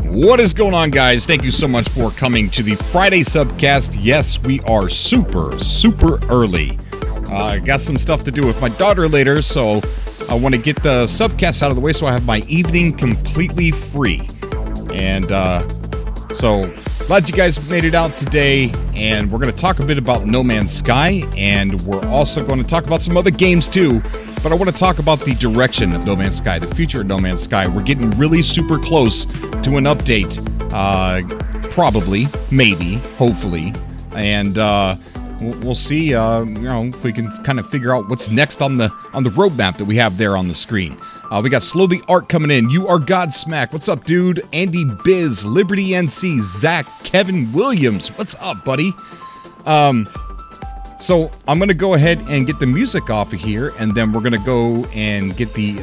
What is going on, guys? Thank you so much for coming to the Friday Subcast. Yes, we are super early. I got some stuff to do with my daughter later, so I want to get the Subcast out of the way so I have my evening completely free. And so glad you guys made it out today, and we're going to talk a bit about No Man's Sky, and we're also going to talk about some other games too. But I want to talk about the direction of No Man's Sky, the future of No Man's Sky. We're getting really super close to an update, probably, maybe, hopefully, and we'll see. If we can kind of figure out what's next on the roadmap that we have there on the screen. We got Slow the Art coming in. You are Godsmack. What's up, dude? Andy Biz, Liberty NC, Zach, Kevin Williams. What's up, buddy? So I'm going to go ahead and get the music off of here, and then we're going to go and get the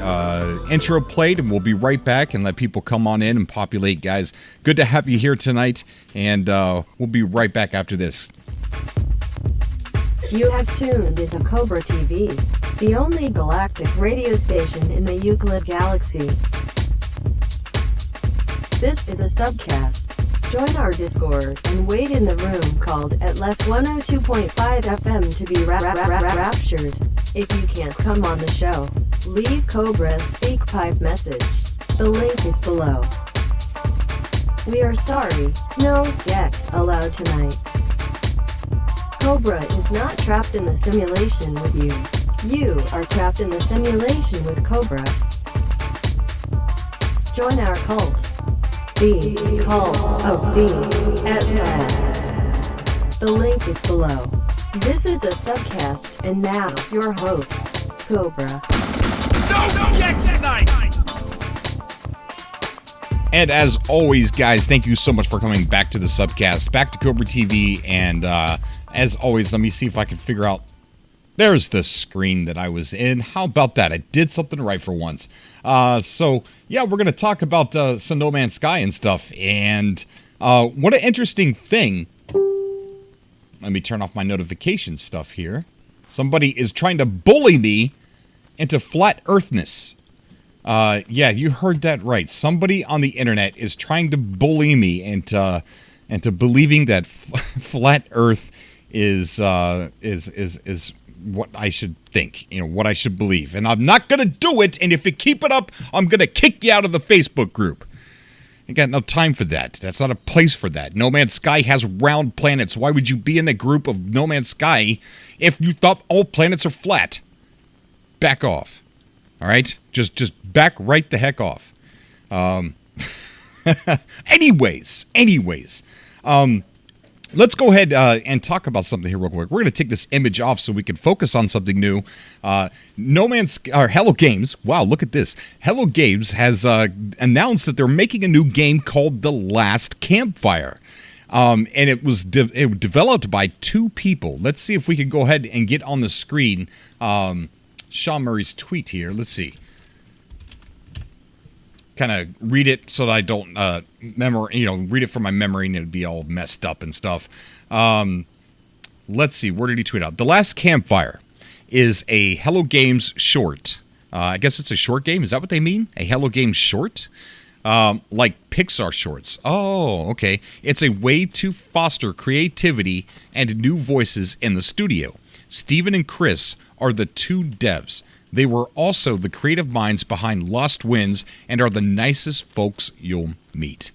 intro played, and we'll be right back and let people come on in and populate, guys. Good to have you here tonight, and we'll be right back after this. You have tuned into Cobra TV, the only galactic radio station in the Euclid Galaxy. This is a subcast. Join our Discord and wait in the room called at less 102.5 FM to be raptured. If you can't come on the show, leave Cobra's Speakpipe message. The link is below. We are sorry, no guests allowed tonight. Cobra is not trapped in the simulation with you. You are trapped in the simulation with Cobra. Join our cult. The Cult of the Atlas. The link is below. This is a subcast, and now your host, Cobra. No deck tonight! And as always, guys, thank you so much for coming back to the subcast, back to Cobra TV, and as always, let me see if I can figure out. There's the screen that I was in. How about that? I did something right for once. So, yeah, we're going to talk about some No Man's Sky and stuff. And what an interesting thing. Let me turn off my notification stuff here. Somebody is trying to bully me into flat earthness. Yeah, you heard that right. Somebody on the internet is trying to bully me into believing that flat earth is what I should think, what I should believe. And I'm not going to do it, and if you keep it up, I'm going to kick you out of the Facebook group. I got no time for that. That's not a place for that. No Man's Sky has round planets. Why would you be in a group of No Man's Sky if you thought all planets are flat? Back off. All right? Just back right the heck off. Anyways. Let's go ahead and talk about something here real quick. We're going to take this image off so we can focus on something new. Hello Games. Wow, look at this. Hello Games has announced that they're making a new game called The Last Campfire. And it was developed by two people. Let's see if we can go ahead and get on the screen Sean Murray's tweet here. Let's see. Kind of read it so that I don't read it from my memory and it'd be all messed up and stuff. Let's see, where did he tweet out? The Last Campfire is a Hello Games short. I guess it's a short game. Is that what they mean? A Hello Games short? Like Pixar shorts. Oh, okay. It's a way to foster creativity and new voices in the studio. Steven and Chris are the two devs. They were also the creative minds behind Lost Winds and are the nicest folks you'll meet.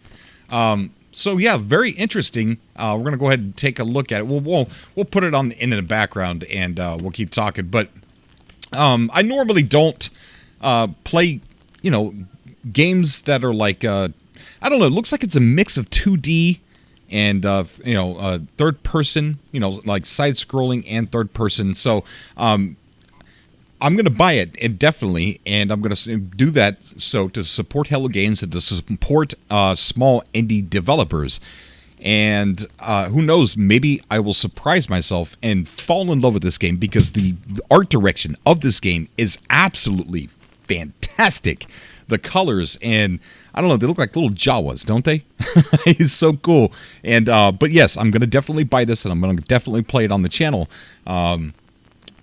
So yeah, very interesting. We're gonna go ahead and take a look at it. We'll put it in the background and we'll keep talking. But I normally don't play games that are like I don't know. It looks like it's a mix of 2D and third person. Like side scrolling and third person. So I'm going to buy it definitely, and I'm going to do that to support Hello Games and to support small indie developers. And who knows, maybe I will surprise myself and fall in love with this game because the art direction of this game is absolutely fantastic. The colors, and I don't know, they look like little Jawas, don't they? It's so cool. And but yes, I'm going to definitely buy this, and I'm going to definitely play it on the channel.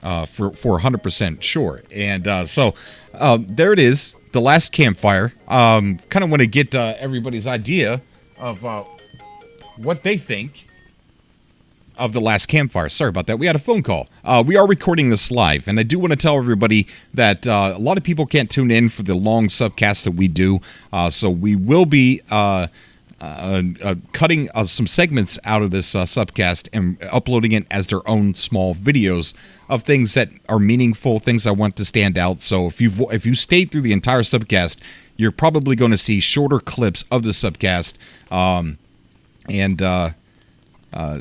For 100% sure. And so there it is. the last campfire. Kind of want to get everybody's idea of what they think of the last campfire. Sorry about that. We had a phone call. We are recording this live, and I do want to tell everybody that a lot of people can't tune in for the long subcasts that we do. So we will be cutting some segments out of this subcast and uploading it as their own small videos of things that are meaningful, things I want to stand out. So if you stayed through the entire subcast, you're probably going to see shorter clips of the subcast,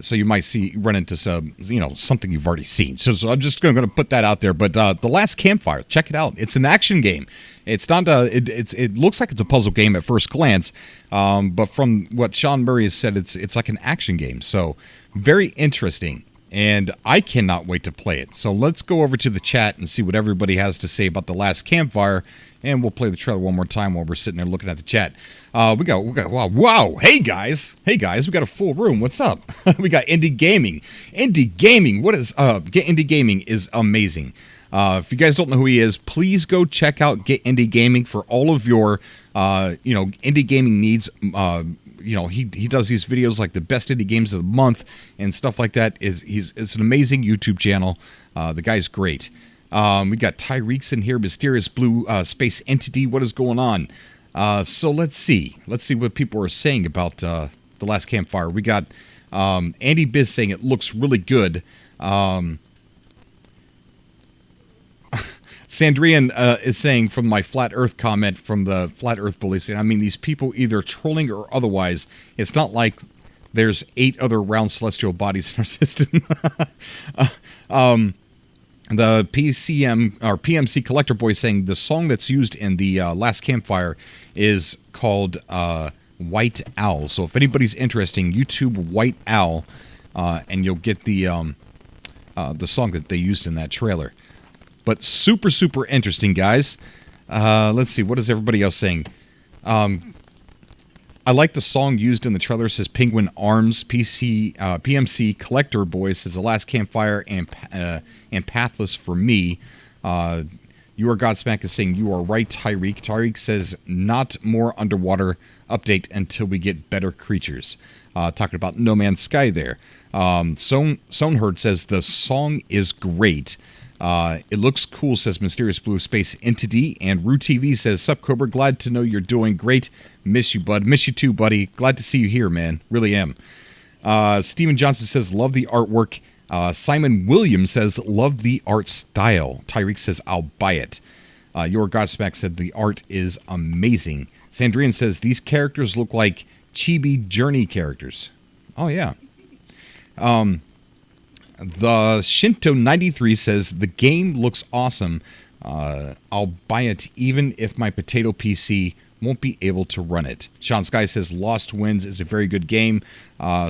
so you might run into something you've already seen. So I'm just going to put that out there. But the last campfire, check it out. It's an action game. It's not it looks like it's a puzzle game at first glance, but from what Sean Murray has said, it's like an action game. So very interesting, and I cannot wait to play it. So let's go over to the chat and see what everybody has to say about the last campfire. And we'll play the trailer one more time while we're sitting there looking at the chat. We got wow. Hey guys, we got a full room. What's up? We got Indie Gaming. What is Indie Gaming is amazing. If you guys don't know who he is, please go check out Get Indie Gaming for all of your indie gaming needs. He does these videos like the best indie games of the month and stuff like that. It's an amazing YouTube channel. The guy's great. We got Tyreek's in here, mysterious blue space entity. What is going on? So let's see what people are saying about the last campfire. We got Andy Biz saying it looks really good. Sandrian is saying from my flat Earth comment from the flat Earth bully saying, I mean, these people either trolling or otherwise. It's not like there's 8 other round celestial bodies in our system. The PMC Collector Boy saying the song that's used in the last campfire is called White Owl. So if anybody's interested, YouTube White Owl, and you'll get the song that they used in that trailer. But super, super interesting, guys. Let's see. What is everybody else saying? I like the song used in the trailer. It says Penguin Arms. PMC Collector Boy says the last campfire and Pathless for me. You are Godsmack is saying you are right, Tyreek. Tyreek says not more underwater update until we get better creatures. Talking about No Man's Sky there. Soneherd says the song is great. It looks cool, says Mysterious Blue Space Entity. And Rue TV says, Sup, Cobra, glad to know you're doing great. Miss you, bud. Miss you too, buddy. Glad to see you here, man. Really am. Steven Johnson says, love the artwork. Simon Williams says, love the art style. Tyreek says, I'll buy it. Your Godsmack said, the art is amazing. Sandrian says, these characters look like Chibi Journey characters. Oh, yeah. The Shinto 93 says the game looks awesome. I'll buy it even if my potato PC won't be able to run it. Sean Sky says Lost Winds is a very good game,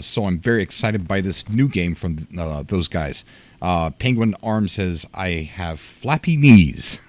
so I'm very excited by this new game from those guys. Penguin Arm says I have flappy knees.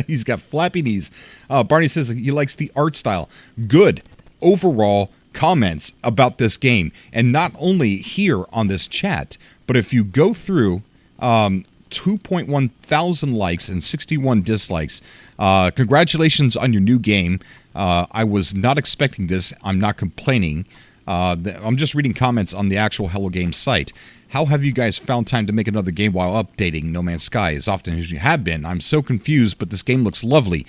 He's got flappy knees. Barney says he likes the art style. Good overall comments about this game, and not only here on this chat, but if you go through 2.1 thousand likes and 61 dislikes, congratulations on your new game. I was not expecting this. I'm not complaining. I'm just reading comments on the actual Hello Games site. How have you guys found time to make another game while updating No Man's Sky as often as you have been? I'm so confused, but this game looks lovely.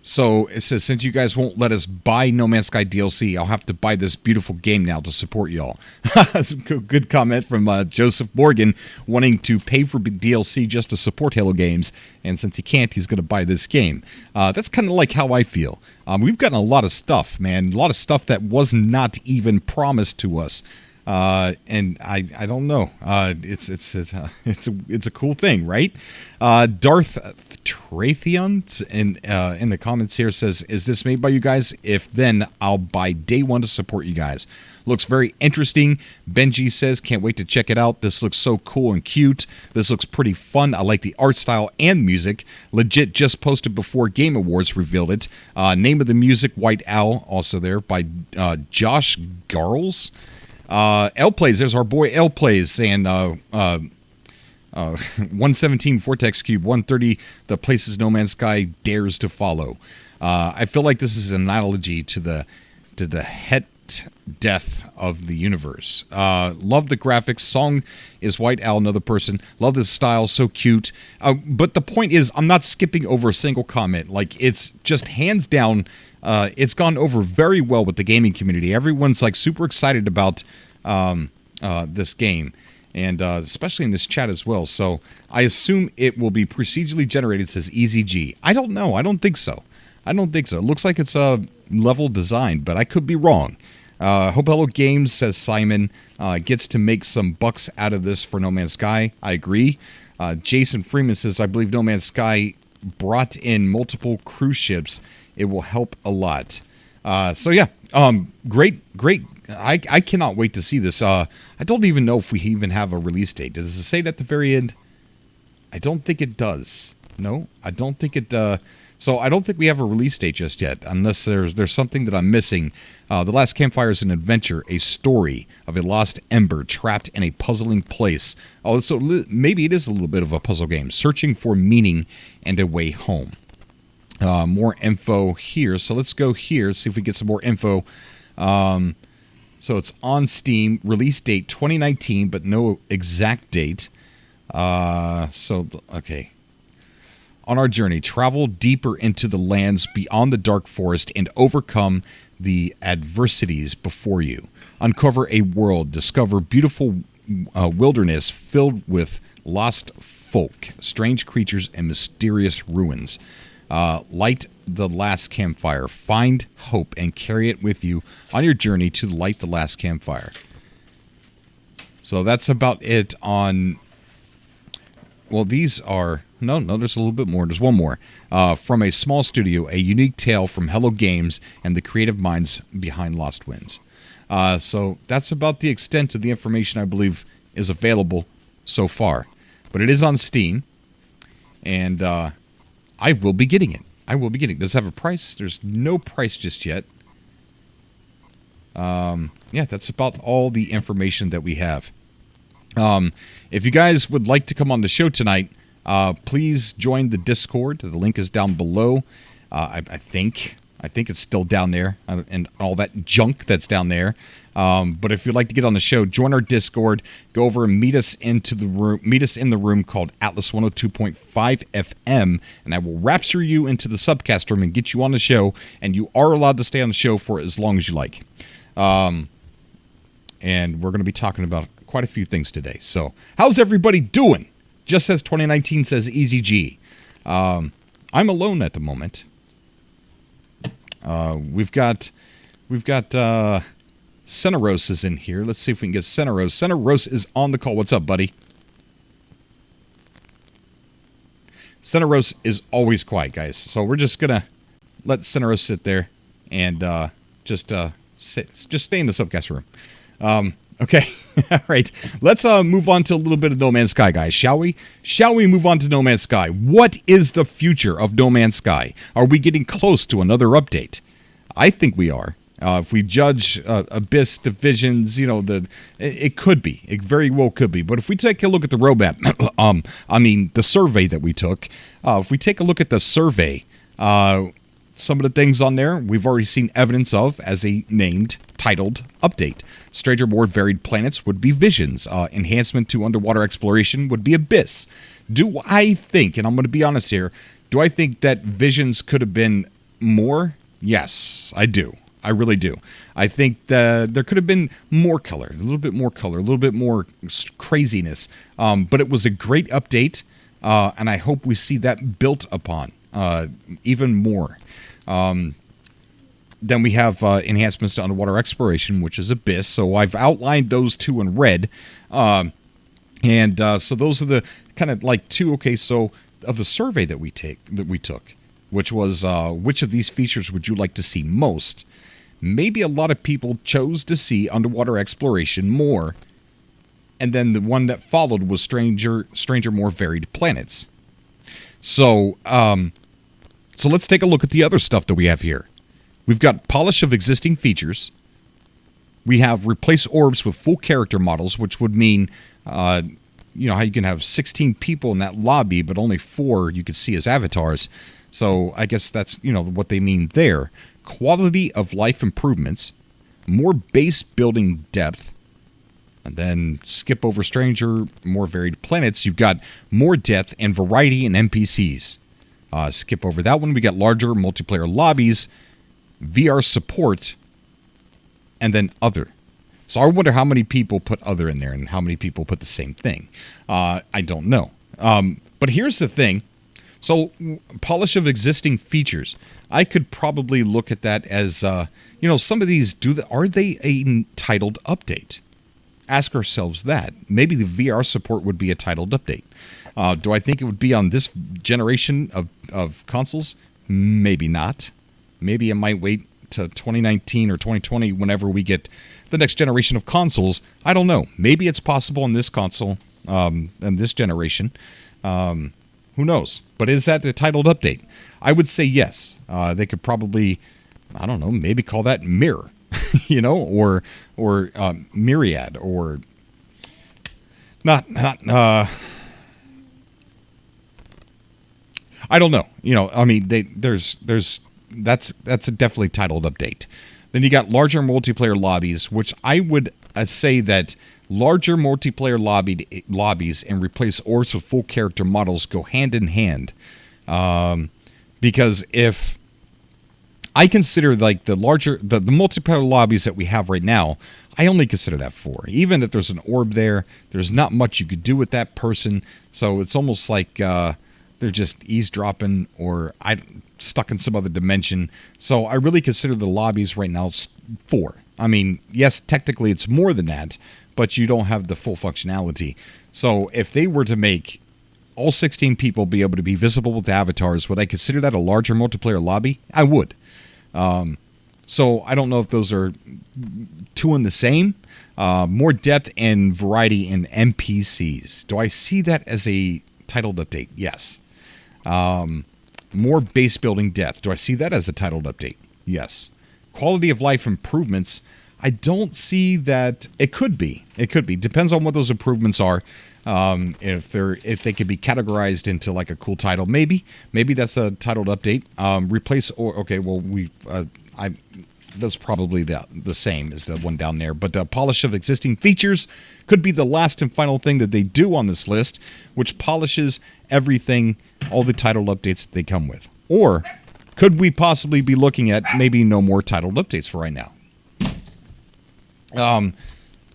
So it says, since you guys won't let us buy No Man's Sky DLC, I'll have to buy this beautiful game now to support y'all. That's a good comment from Joseph Morgan, wanting to pay for DLC just to support Halo games. And since he can't, he's going to buy this game. That's kind of like how I feel. We've gotten a lot of stuff, man. A lot of stuff that was not even promised to us. And I don't know. It's a cool thing, right? Darth Tratheon in the comments here says, "Is this made by you guys? If then, I'll buy day one to support you guys. Looks very interesting." Benji says, "Can't wait to check it out. This looks so cool and cute. This looks pretty fun. I like the art style and music. Legit just posted before Game Awards revealed it. Name of the music, White Owl, also there by Josh Garles." L Plays, there's our boy L Plays saying, 117 Vortex Cube, 130 The Places No Man's Sky Dares to Follow. I feel like this is an analogy to the het death of the universe. Love the graphics. Song is White Owl, another person. Love the style, so cute. But the point is, I'm not skipping over a single comment. Like, it's just hands down, it's gone over very well with the gaming community. Everyone's like super excited about this game, and especially in this chat as well. So I assume it will be procedurally generated, says EZG. I don't know. I don't think so. It looks like it's a level design, but I could be wrong. Hope Hello Games, says Simon, gets to make some bucks out of this for No Man's Sky. I agree. Jason Freeman says, I believe No Man's Sky brought in multiple cruise ships. It will help a lot. So yeah, great. I cannot wait to see this. I don't even know if we even have a release date. Does it say it at the very end? I don't think it does. No, I don't think it. So I don't think we have a release date just yet, unless there's something that I'm missing. The Last Campfire is an adventure, a story of a lost ember trapped in a puzzling place. Oh, so maybe it is a little bit of a puzzle game, searching for meaning and a way home. More info here. So let's go here, see if we get some more info. So it's on Steam, release date 2019, but no exact date. Okay. On our journey, travel deeper into the lands beyond the dark forest and overcome the adversities before you. Uncover a world, discover beautiful wilderness filled with lost folk, strange creatures, and mysterious ruins. Light the last campfire. Find hope and carry it with you on your journey to light the last campfire. So that's about it on... Well, these are... No, there's a little bit more. There's one more. From a small studio, a unique tale from Hello Games and the creative minds behind Lost Winds. So that's about the extent of the information I believe is available so far. But it is on Steam, and I will be getting it. Does it have a price? There's no price just yet. Yeah, that's about all the information that we have. If you guys would like to come on the show tonight, please join the Discord. The link is down below. I think it's still down there, and all that junk that's down there. But if you'd like to get on the show, join our Discord. Go over and meet us in the room called Atlas 102.5 FM, and I will rapture you into the SUBCAST room and get you on the show. And you are allowed to stay on the show for as long as you like. And we're going to be talking about quite a few things today. So, how's everybody doing? Just says 2019, says EZG. I'm alone at the moment. We've got Cenaros is in here. Let's see if we can get Cenaros. Cenaros is on the call. What's up, buddy? Cenaros is always quiet, guys. So we're just gonna let Cenaros sit there and just stay in the SUBCAST room. Okay, all right. Let's move on to a little bit of No Man's Sky, guys, shall we? Shall we move on to No Man's Sky? What is the future of No Man's Sky? Are we getting close to another update? I think we are. If we judge Abyss Divisions, it could be. It very well could be. But if we take a look at the roadmap, the survey that we took, if we take a look at the survey, some of the things on there we've already seen evidence of as a titled update. Stranger, more varied planets would be Visions. Enhancement to underwater exploration would be Abyss. Do I think, and I'm going to be honest here, do I think that Visions could have been more? Yes, I do. I really do. I think that there could have been more color, a little bit more craziness. But it was a great update, and I hope we see that built upon even more. Then we have enhancements to underwater exploration, which is Abyss. So I've outlined those two in red. So those are the kind of like two, okay, so of the survey that we took, which was which of these features would you like to see most? Maybe a lot of people chose to see underwater exploration more. And then the one that followed was Stranger, more varied planets. So let's take a look at the other stuff that we have here. We've got polish of existing features. We have replace orbs with full character models, which would mean how you can have 16 people in that lobby, but only 4 you could see as avatars. So I guess that's, what they mean there. Quality of life improvements, more base building depth, and then skip over stranger, more varied planets. You've got more depth and variety in NPCs. Skip over that one. We got larger multiplayer lobbies, VR support, and then other. So I wonder how many people put other in there and how many people put the same thing. I don't know. But here's the thing. So polish of existing features. I could probably look at that as, some of these, are they a titled update? Ask ourselves that. Maybe the VR support would be a titled update. Do I think it would be on this generation of consoles? Maybe not. Maybe I might wait to 2019 or 2020 whenever we get the next generation of consoles. I don't know. Maybe it's possible in this console, in this generation. Who knows? But is that the titled update? I would say yes. They could probably, I don't know, maybe call that Mirror, or Myriad, or not. I don't know. That's a definitely titled update. Then you got larger multiplayer lobbies, which I would say that larger multiplayer lobbies and replace orbs with full character models go hand in hand. Because if I consider like the multiplayer lobbies that we have right now, I only consider that 4. Even if there's an orb there, there's not much you could do with that person. So it's almost like they're just eavesdropping or stuck in some other dimension. So I really consider the lobbies right now 4. I mean, yes, technically it's more than that, but you don't have the full functionality. So if they were to make all 16 people be able to be visible with avatars, would I consider that a larger multiplayer lobby? I would. So I don't know if those are 2 in the same. More depth and variety in NPCs. Do I see that as a titled update? Yes. More base building depth. Do I see that as a titled update? Yes. Quality of life improvements. I don't see that. It could be. Depends on what those improvements are. If they could be categorized into like a cool title, maybe that's a titled update. Replace or okay. Well, that's probably the same as the one down there. But polish of existing features could be the last and final thing that they do on this list, which polishes everything, all the titled updates that they come with. Or could we possibly be looking at maybe no more titled updates for right now?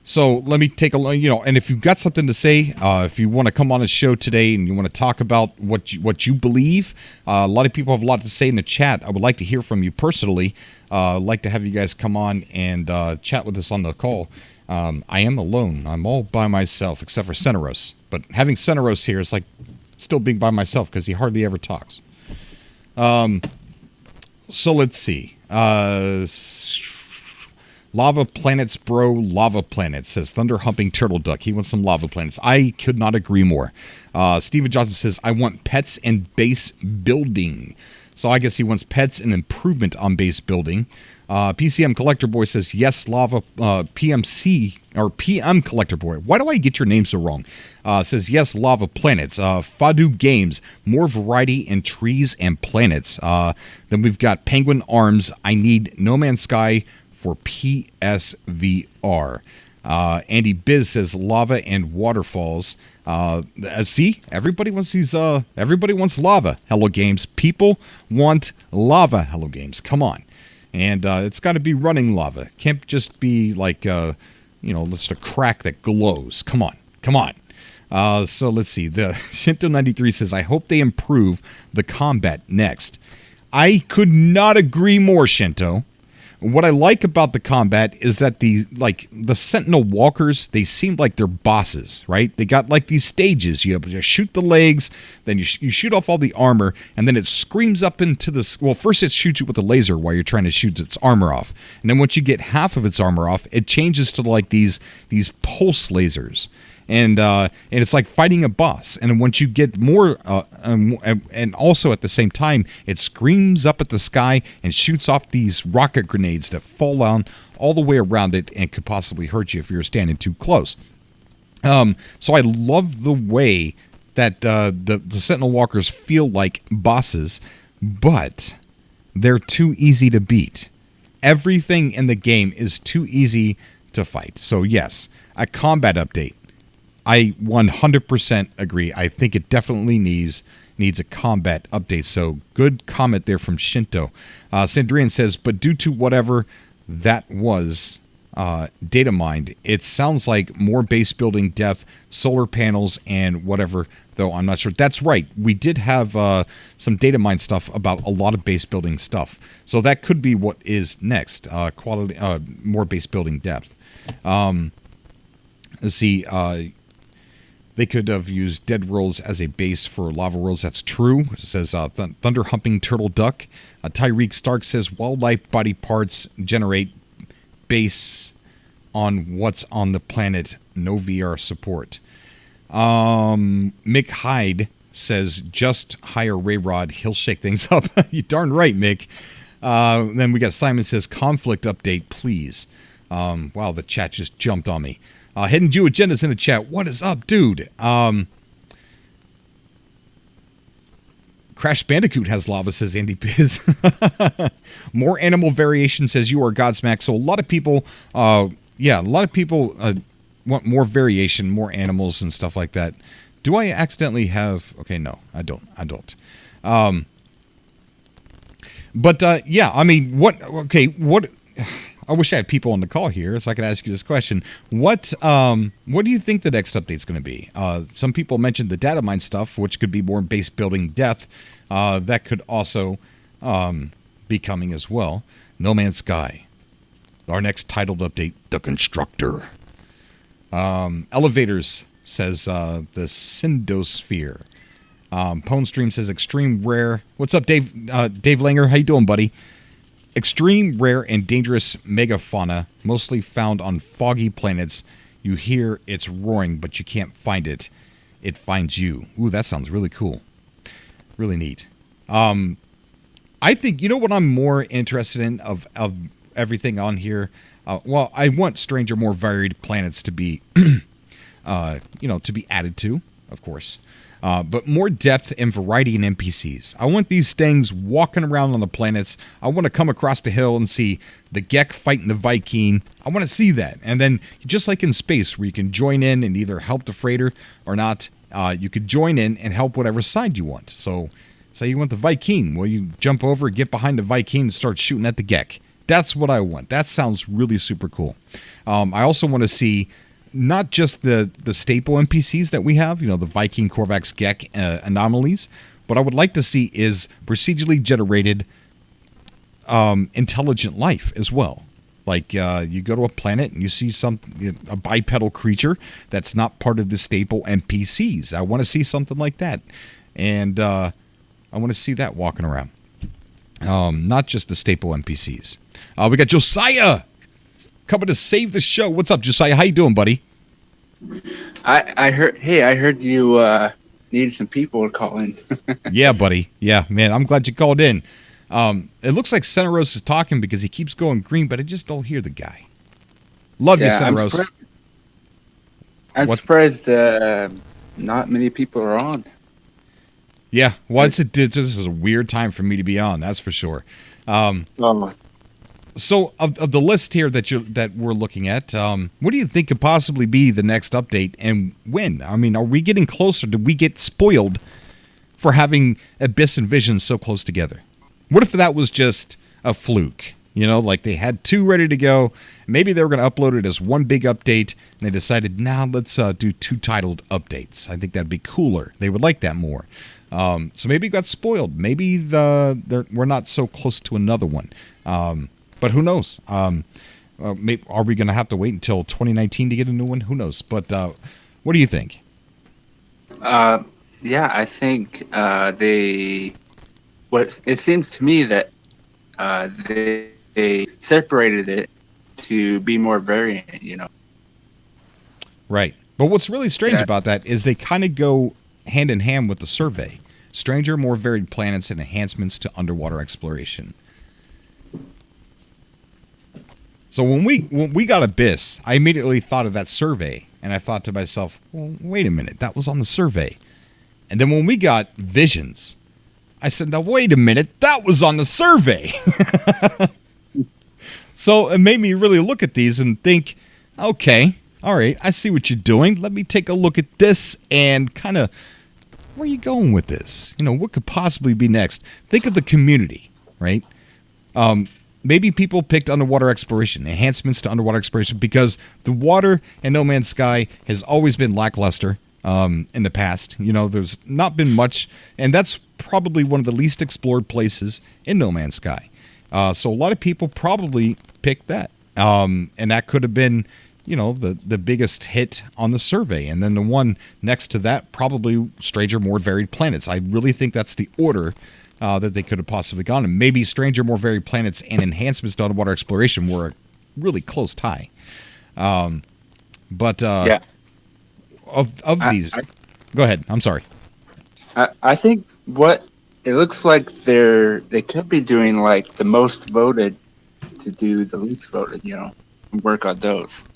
So let me take a look, and if you've got something to say, if you want to come on a show today and you want to talk about what you believe, a lot of people have a lot to say in the chat. I would like to hear from you personally. I'd like to have you guys come on and chat with us on the call. I am alone. I'm all by myself, except for Ceneros. But having Ceneros here is like still being by myself because he hardly ever talks. So let's see. Lava planets, bro. Lava planets, says Thunder Humping Turtle Duck. He wants some lava planets. I could not agree more. Steven Johnson says, I want pets and base building. So I guess he wants pets and improvement on base building. PCM Collector Boy says, yes, lava. PMC, or PM Collector Boy. Why do I get your name so wrong? Says, yes, lava planets. Fadu Games, more variety in trees and planets. Then we've got Penguin Arms. I need No Man's Sky for PSVR. Andy Biz says lava and waterfalls. See, everybody wants these. Everybody wants lava. Hello Games. People want lava. Hello Games. Come on, and it's got to be running lava. Can't just be like just a crack that glows. Come on. So let's see. The Shinto 93 says, I hope they improve the combat next. I could not agree more, Shinto. What I like about the combat is that the Sentinel Walkers, they seem like they're bosses, right? They got like these stages. You have to shoot the legs, then you shoot off all the armor, and then it screams up into the... Well, first it shoots you with a laser while you're trying to shoot its armor off. And then once you get half of its armor off, it changes to like these pulse lasers. And it's like fighting a boss. And once you get more, and also at the same time, it screams up at the sky and shoots off these rocket grenades that fall down all the way around it and could possibly hurt you if you're standing too close. So I love the way that the Sentinel Walkers feel like bosses, but they're too easy to beat. Everything in the game is too easy to fight. So yes, a combat update. I 100% agree. I think it definitely needs a combat update. So good comment there from Shinto. Sandrian says, but due to whatever that was data mined, it sounds like more base building depth, solar panels, and whatever, though I'm not sure. That's right. We did have some data mine stuff about a lot of base building stuff. So that could be what is next. More base building depth. Let's see. They could have used dead worlds as a base for lava worlds. That's true. It says thunder humping turtle duck. Tyreek Stark says wildlife body parts generate base on what's on the planet. No VR support. Mick Hyde says just hire Rayrod. He'll shake things up. You darn right, Mick. Then we got Simon says conflict update, please. Wow, the chat just jumped on me. Hidden Jew Agenda's in the chat. What is up, dude? Crash Bandicoot has lava, says Andy Piz. More animal variation, says you are Godsmack. So a lot of people, want more variation, more animals and stuff like that. Do I accidentally have? Okay, no, I don't. I mean, what? Okay, what? I wish I had people on the call here so I could ask you this question. What do you think the next update is going to be? Some people mentioned the data mine stuff, which could be more base building depth. That could also be coming as well. No Man's Sky. Our next titled update, The Constructor. Elevators, says the Syndosphere. Pwn Stream says extreme rare. What's up, Dave? Dave Langer, how you doing, buddy? Extreme, rare, and dangerous megafauna, mostly found on foggy planets. You hear its roaring, but you can't find it. It finds you. Ooh, that sounds really cool. Really neat. I think, you know what I'm more interested in of everything on here? I want stranger, more varied planets to be, to be added to, of course. But more depth and variety in NPCs. I want these things walking around on the planets. I want to come across the hill and see the Gek fighting the Viking. I want to see that. And then, just like in space, where you can join in and either help the freighter or not, you could join in and help whatever side you want. So, say you want the Viking. Well, you jump over, get behind the Viking, and start shooting at the Gek. That's what I want. That sounds really super cool. I also want to see not just the staple NPCs that we have, the Viking, Korvax, Gek anomalies, what I would like to see is procedurally generated intelligent life as well. Like you go to a planet and you see a bipedal creature that's not part of the staple NPCs. I want to see something like that. And I want to see that walking around. Not just the staple NPCs. We got Josiah coming to save the show. What's up, Josiah? How you doing, buddy? I heard you needed some people to call in. Yeah, buddy. Yeah, man. I'm glad you called in. It looks like Centeros is talking because he keeps going green, but I just don't hear the guy. Love you, Centeros. I'm surprised not many people are on. Yeah, well, this is a weird time for me to be on. That's for sure. So, of the list here that we're looking at, what do you think could possibly be the next update, and when? I mean, are we getting closer? Did we get spoiled for having Abyss and Vision so close together? What if that was just a fluke? Like they had two ready to go. Maybe they were going to upload it as one big update, and they decided, let's do two titled updates. I think that'd be cooler. They would like that more. So maybe it got spoiled. Maybe we're not so close to another one. But who knows? Are we going to have to wait until 2019 to get a new one? Who knows? But what do you think? I think it seems to me that they separated it to be more variant, Right. But what's really strange about that is they kind of go hand in hand with the survey. Stranger, more varied planets and enhancements to underwater exploration. So when we got Abyss, I immediately thought of that survey, and I thought to myself, well, wait a minute, that was on the survey. And then when we got Visions, I said, now wait a minute, that was on the survey. So it made me really look at these and think, okay, all right, I see what you're doing. Let me take a look at this and kind of, where are you going with this? You know, what could possibly be next? Think of the community, right? Maybe people picked underwater exploration, enhancements to underwater exploration, because the water in No Man's Sky has always been lackluster in the past. You know, there's not been much, and that's probably one of the least explored places in No Man's Sky. So a lot of people probably picked that. And that could have been, you know, the biggest hit on the survey. And then the one next to that, probably Stranger, More Varied Planets. I really think that's the order that they could have possibly gone. And maybe Stranger, More Varied Planets and enhancements to underwater exploration were a really close tie. But yeah. Of these, go ahead. I'm sorry. I think what it looks like they could be doing like the most voted to do the least voted, you know, and work on those.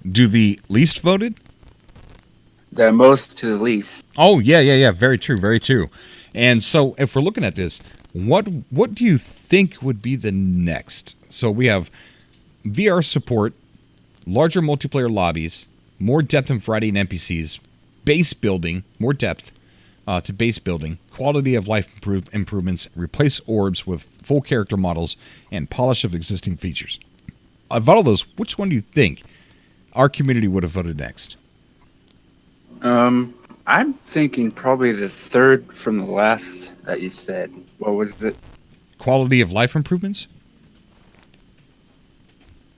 Do the least voted? The most to the least. Oh, yeah. Very true. And so if we're looking at this, what do you think would be the next? So we have VR support, larger multiplayer lobbies, more depth and variety in NPCs, base building, more depth to base building, quality of life improvements, replace orbs with full character models, and polish of existing features. Of all those, which one do you think our community would have voted next? I'm thinking probably the third from the last that you said. What was it? Quality of life improvements?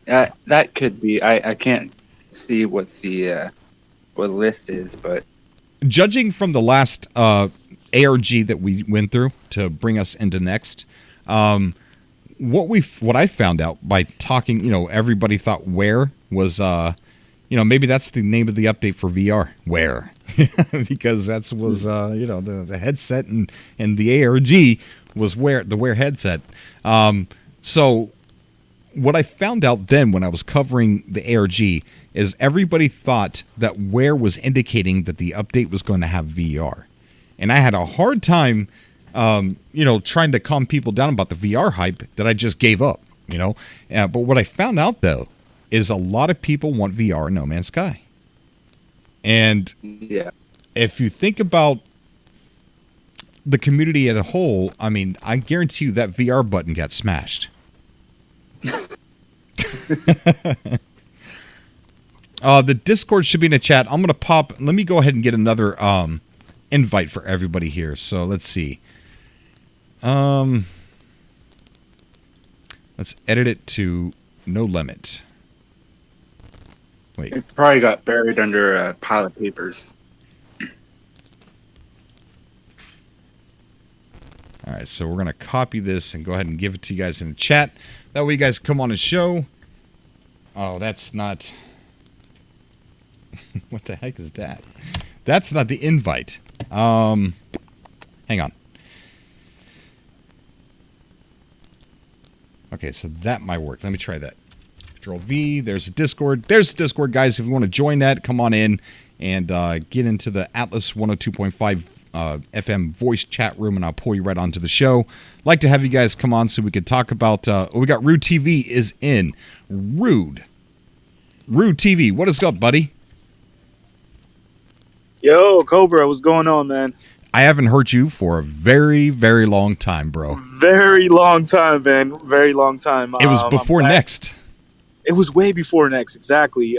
That could be. I can't see what the list is, but judging from the last ARG that we went through to bring us into next, what I found out by talking, you know, everybody thought Where was, you know, maybe that's the name of the update for VR, Where, because that was, you know, the headset and the ARG was the Where headset. So what I found out then when I was covering the ARG is everybody thought that Where was indicating that the update was going to have VR. And I had a hard time, you know, trying to calm people down about the VR hype that I just gave up, you know. But what I found out, though, is a lot of people want VR in No Man's Sky. And yeah, if you think about the community as a whole, I mean, I guarantee you that VR button got smashed. The Discord should be in the chat. I'm going to pop. Let me go ahead and get another invite for everybody here. So let's see. Let's edit it to no limit. Wait. It probably got buried under a pile of papers. All right, so we're going to copy this and go ahead and give it to you guys in the chat. That way you guys come on the show. Oh, that's not... What the heck is that? That's not the invite. Hang on. Okay, so that might work. Let me try that. Control V. There's a Discord. There's Discord, guys. If you want to join that, come on in and get into the Atlas 102.5 FM voice chat room, and I'll pull you right onto the show. Like to have you guys come on so we could talk about. We got Rude TV is in. Rude TV, what is up, buddy? Yo, Cobra, what's going on, man? I haven't heard you for a very, very long time, bro. Very long time, man. Very long time. It was before Next. It was way before Next, exactly.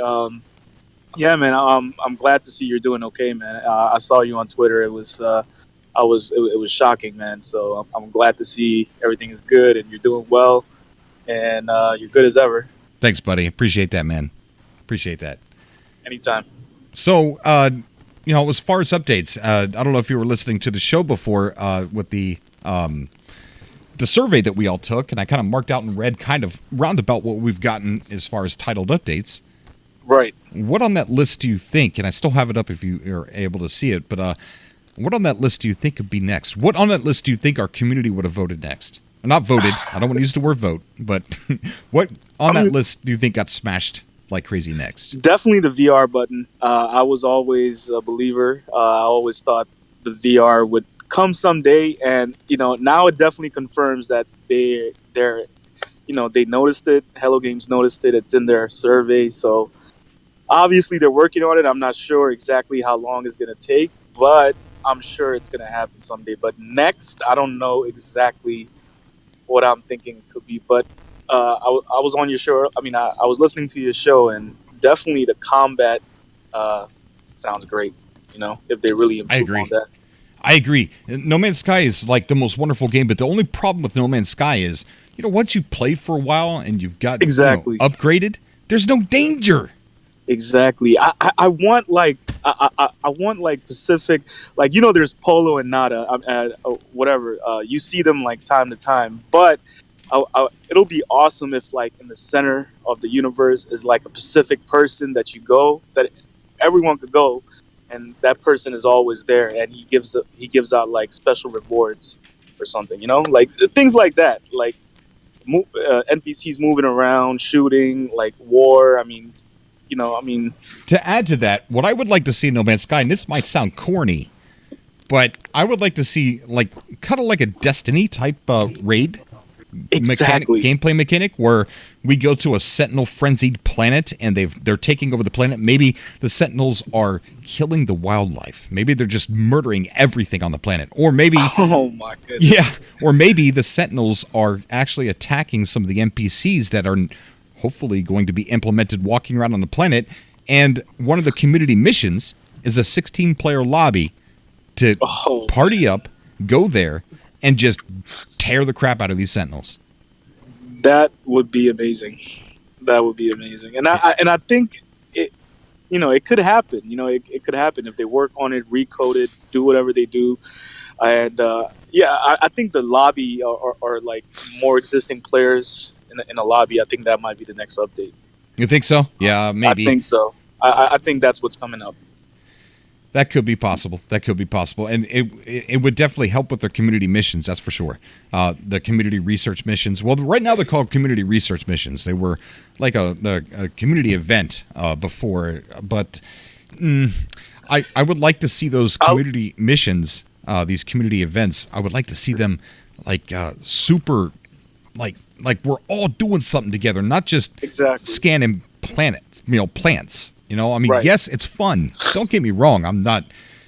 Yeah, man. I'm glad to see you're doing okay, man. I saw you on Twitter. It was shocking, man. So I'm glad to see everything is good and you're doing well, and you're good as ever. Thanks, buddy. Appreciate that, man. Appreciate that. Anytime. So, you know, as far as updates, I don't know if you were listening to the show before with the survey that we all took, and I kind of marked out in red kind of roundabout what we've gotten as far as titled updates. Right. What on that list do you think, and I still have it up if you are able to see it, but what on that list do you think could be next? What on that list do you think our community would have voted next? Not voted. I don't want to use the word vote, but what on that list do you think got smashed like crazy next? Definitely the VR button. I was always a believer. I always thought the VR would come someday, and now it definitely confirms that they're they noticed it. Hello Games noticed it. It's in their survey, so obviously they're working on it. I'm not sure exactly how long it's gonna take, but I'm sure it's gonna happen someday. But next, I don't know exactly what I'm thinking it could be, but I was on your show. I mean, I was listening to your show, and definitely the combat sounds great. If they really improve on that. I agree. No Man's Sky is like the most wonderful game, but the only problem with No Man's Sky is, once you play for a while and you've got upgraded, there's no danger. Exactly. I want I want like Pacific, there's Polo and Nada, whatever. You see them like time to time, but it'll be awesome if like in the center of the universe is like a Pacific person that everyone could go, and that person is always there, and he gives out like special rewards or something, like things like that, like NPCs moving around, shooting, like war. To add to that, what I would like to see in No Man's Sky, and this might sound corny, but I would like to see kind of like a Destiny type raid. Gameplay mechanic where we go to a Sentinel frenzied planet and they're taking over the planet. Maybe the Sentinels are killing the wildlife. Maybe they're just murdering everything on the planet. Or maybe oh my goodness. Yeah. Or maybe the Sentinels are actually attacking some of the NPCs that are hopefully going to be implemented walking around on the planet. And one of the community missions is a 16-player lobby to party up, go there, and just tear the crap out of these Sentinels. That would be amazing. And I think it, it could happen. It could happen if they work on it, recode it, do whatever they do. And I think the lobby are like more existing players in the lobby. I think that might be the next update. You think so? Yeah, maybe. I think so. I think that's what's coming up. That could be possible. And it would definitely help with their community missions, that's for sure. The community research missions. Well, right now they're called community research missions. They were like a community event before. But I would like to see those community missions, these community events, I would like to see them like super, like we're all doing something together, not just scanning plants. Right. Yes, it's fun. Don't get me wrong.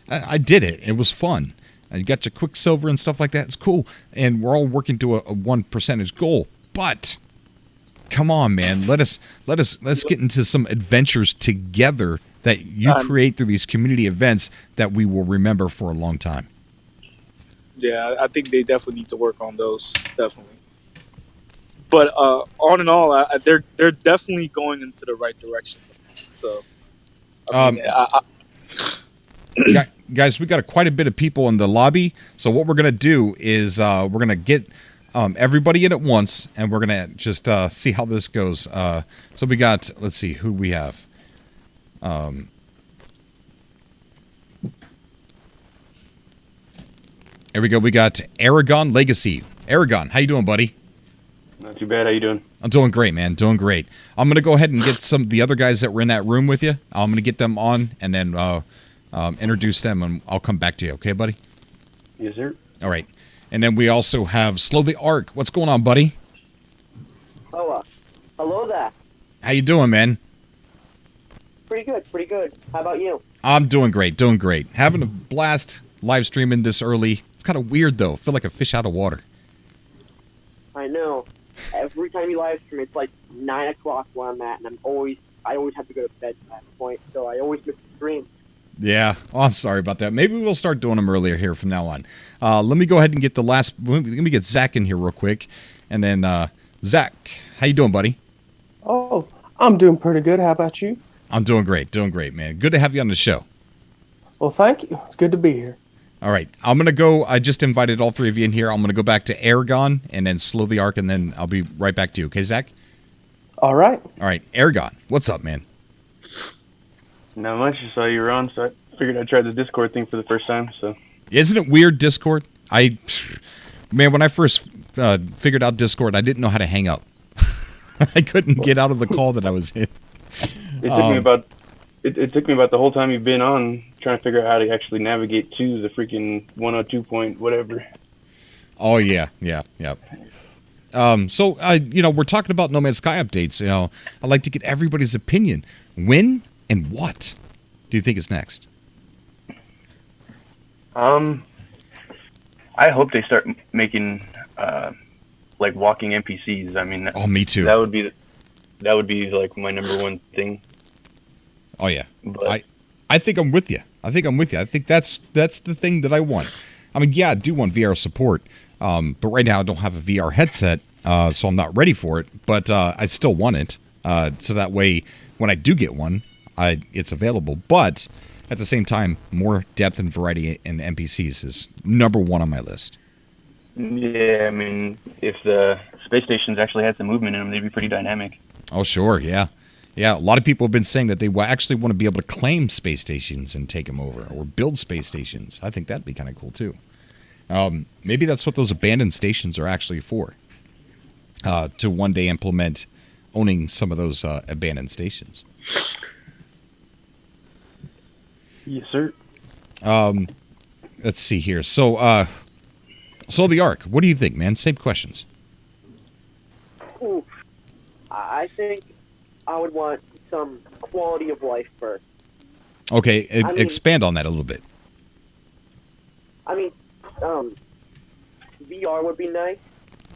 I did it. It was fun. You got your Quicksilver and stuff like that. It's cool. And we're all working to a 1% goal. But come on, man. Let's get into some adventures together that you create through these community events that we will remember for a long time. Yeah, I think they definitely need to work on those. Definitely. But all in all, they're definitely going into the right direction. So, guys, we got quite a bit of people in the lobby. So what we're gonna do is we're gonna get everybody in at once, and we're gonna just see how this goes. So we got, let's see who we have. Here we go. We got Aragon Legacy. Aragon, how you doing, buddy? Not too bad. How you doing? I'm doing great, man. Doing great. I'm going to go ahead and get some of the other guys that were in that room with you. I'm going to get them on and then introduce them, and I'll come back to you. Okay, buddy? Yes, sir. All right. And then we also have Slow the Ark. What's going on, buddy? Oh, hello there. How you doing, man? Pretty good. How about you? I'm doing great. Having a blast live streaming this early. It's kind of weird, though. I feel like a fish out of water. I know. Every time you live stream, it's like 9 o'clock where I'm at, and I always have to go to bed at that point, so I always miss the stream. Yeah. Oh, sorry about that. Maybe we'll start doing them earlier here from now on. Let me go ahead and get let me get Zach in here real quick. And then, Zach, how you doing, buddy? Oh, I'm doing pretty good. How about you? I'm doing great, man. Good to have you on the show. Well, thank you. It's good to be here. All right. I'm going to go. I just invited all three of you in here. I'm going to go back to Aragon and then Slow the Ark, and then I'll be right back to you. Okay, Zach? All right. All right. Aragon, what's up, man? Not much. I saw you were on, so I figured I'd try the Discord thing for the first time. So, isn't it weird, Discord? Man, when I first figured out Discord, I didn't know how to hang up. I couldn't get out of the call that I was in. It took me about it took me about the whole time you've been on trying to figure out how to actually navigate to the freaking 102 point whatever. Oh yeah. So we're talking about No Man's Sky updates. I'd like to get everybody's opinion. When and what do you think is next? I hope they start making like walking NPCs. I mean, oh, me too. That would be like my number one thing. Oh yeah, but I think I'm with you. I think that's the thing that I want. I mean, yeah, I do want VR support, but right now I don't have a VR headset, so I'm not ready for it. But I still want it, so that way when I do get one, it's available. But at the same time, more depth and variety in NPCs is number one on my list. Yeah, I mean, if the space stations actually had some movement in them, they'd be pretty dynamic. Oh, sure, yeah. Yeah, a lot of people have been saying that they actually want to be able to claim space stations and take them over, or build space stations. I think that'd be kind of cool, too. Maybe that's what those abandoned stations are actually for, to one day implement owning some of those abandoned stations. Yes, sir. Let's see here. So the Ark, what do you think, man? Same questions. Ooh, I think I would want some quality of life first. Okay, expand on that a little bit. I mean, VR would be nice,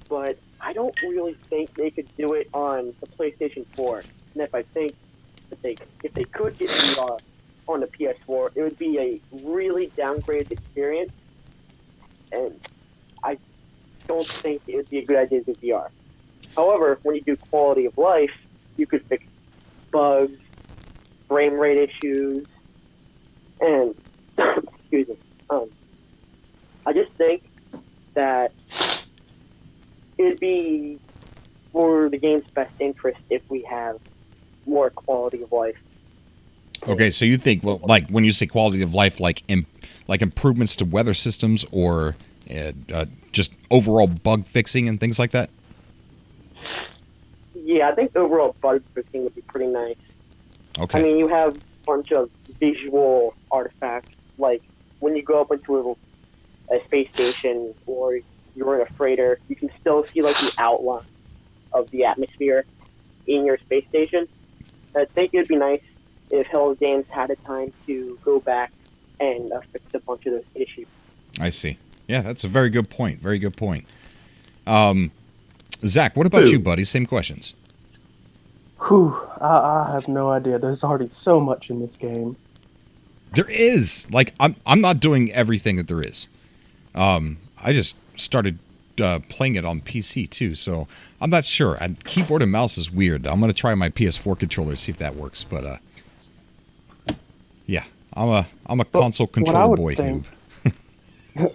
but I don't really think they could do it on the PlayStation 4. And if I think that if they could get VR on the PS4, it would be a really downgraded experience, and I don't think it would be a good idea to do VR. However, when you do quality of life, you could fix bugs, frame rate issues, and excuse me. I just think that it'd be for the game's best interest if we have more quality of life. Okay, so you think, well, like when you say quality of life, like improvements to weather systems, or just overall bug fixing and things like that? Yeah, I think overall bug fixing would be pretty nice. Okay. I mean, you have a bunch of visual artifacts, like when you go up into a space station or you're in a freighter, you can still see like the outline of the atmosphere in your space station. I think it would be nice if Hell Games had a time to go back and fix a bunch of those issues. I see. Yeah, that's a very good point. Very good point. Zach, what about you, buddy? Same questions. Whew, I have no idea. There's already so much in this game. There is. Like, I'm not doing everything that there is. I just started playing it on PC too, so I'm not sure. Keyboard and mouse is weird. I'm gonna try my PS4 controller, see if that works. But yeah, I'm a console controller boy. Think,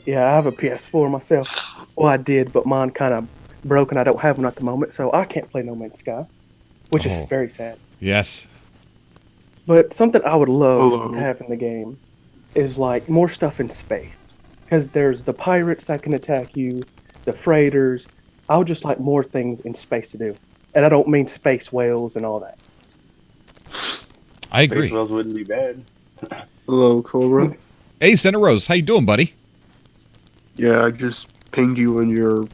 yeah, I have a PS4 myself. Well, I did, but mine kind of broke, and I don't have one at the moment, so I can't play No Man's Sky, which is very sad. Yes. But something I would love to have in the game is like more stuff in space, because there's the pirates that can attack you, the freighters. I would just like more things in space to do, and I don't mean space whales and all that. I agree. Space whales wouldn't be bad. Hello, Cobra. Hey, Santa Rose, how you doing, buddy? Yeah, I just pinged you in your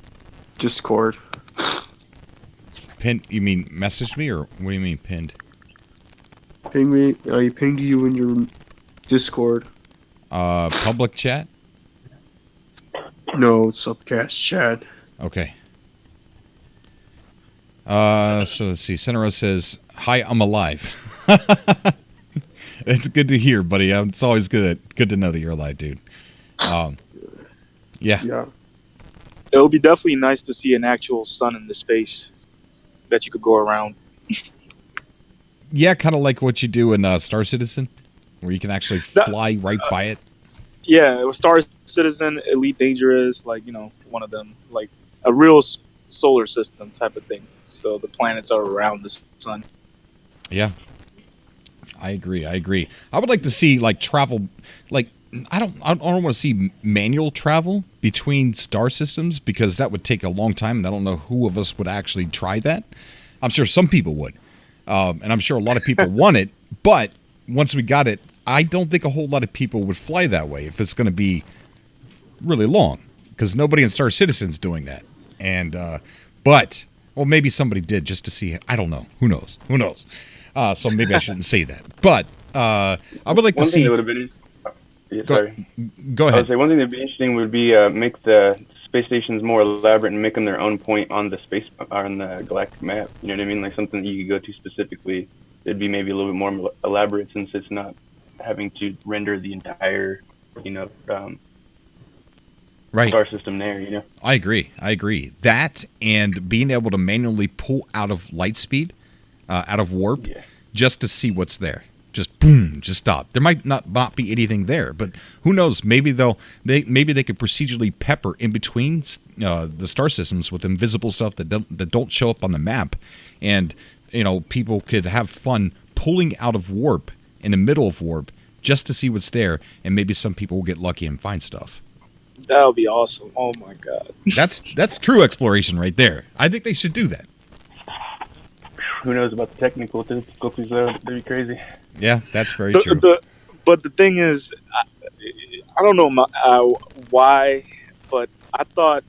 Discord. Pinned? You mean messaged me, or what do you mean pinned? Ping me. I pinged you in your Discord. Public chat? No, it's SUBCAST chat. Okay. So let's see. Santa Rose says, "Hi, I'm alive." It's good to hear, buddy. It's always good to know that you're alive, dude. Yeah. It would be definitely nice to see an actual sun in the space that you could go around. Yeah, kind of like what you do in Star Citizen, where you can actually fly right by it. Yeah, it was Star Citizen, Elite Dangerous, like, one of them, like a real solar system type of thing. So the planets are around the sun. Yeah. I agree. I would like to see like travel, like I don't want to see manual travel between star systems because that would take a long time, and I don't know who of us would actually try that. I'm sure some people would, and I'm sure a lot of people want it. But once we got it, I don't think a whole lot of people would fly that way if it's going to be really long, because nobody in Star Citizen's doing that. And but maybe somebody did just to see. I don't know. Who knows? So maybe I shouldn't say that. But I would like to see. Sorry. Go ahead. I would say one thing that'd be interesting would be make the space stations more elaborate and make them their own point on the galactic map. You know what I mean? Like something that you could go to specifically. It'd be maybe a little bit more elaborate since it's not having to render the entire, right, star system there. I agree. That and being able to manually pull out of light speed, out of warp, just to see what's there. Just boom, just stop. There might not be anything there, but who knows? Maybe they could procedurally pepper in between the star systems with invisible stuff that don't show up on the map, and people could have fun pulling out of warp in the middle of warp just to see what's there, and maybe some people will get lucky and find stuff. That would be awesome. Oh my god, that's true exploration right there. I think they should do that. Who knows about the technical difficulties though? That'd be crazy. Yeah, that's very true. But the thing is, I don't know why, but I thought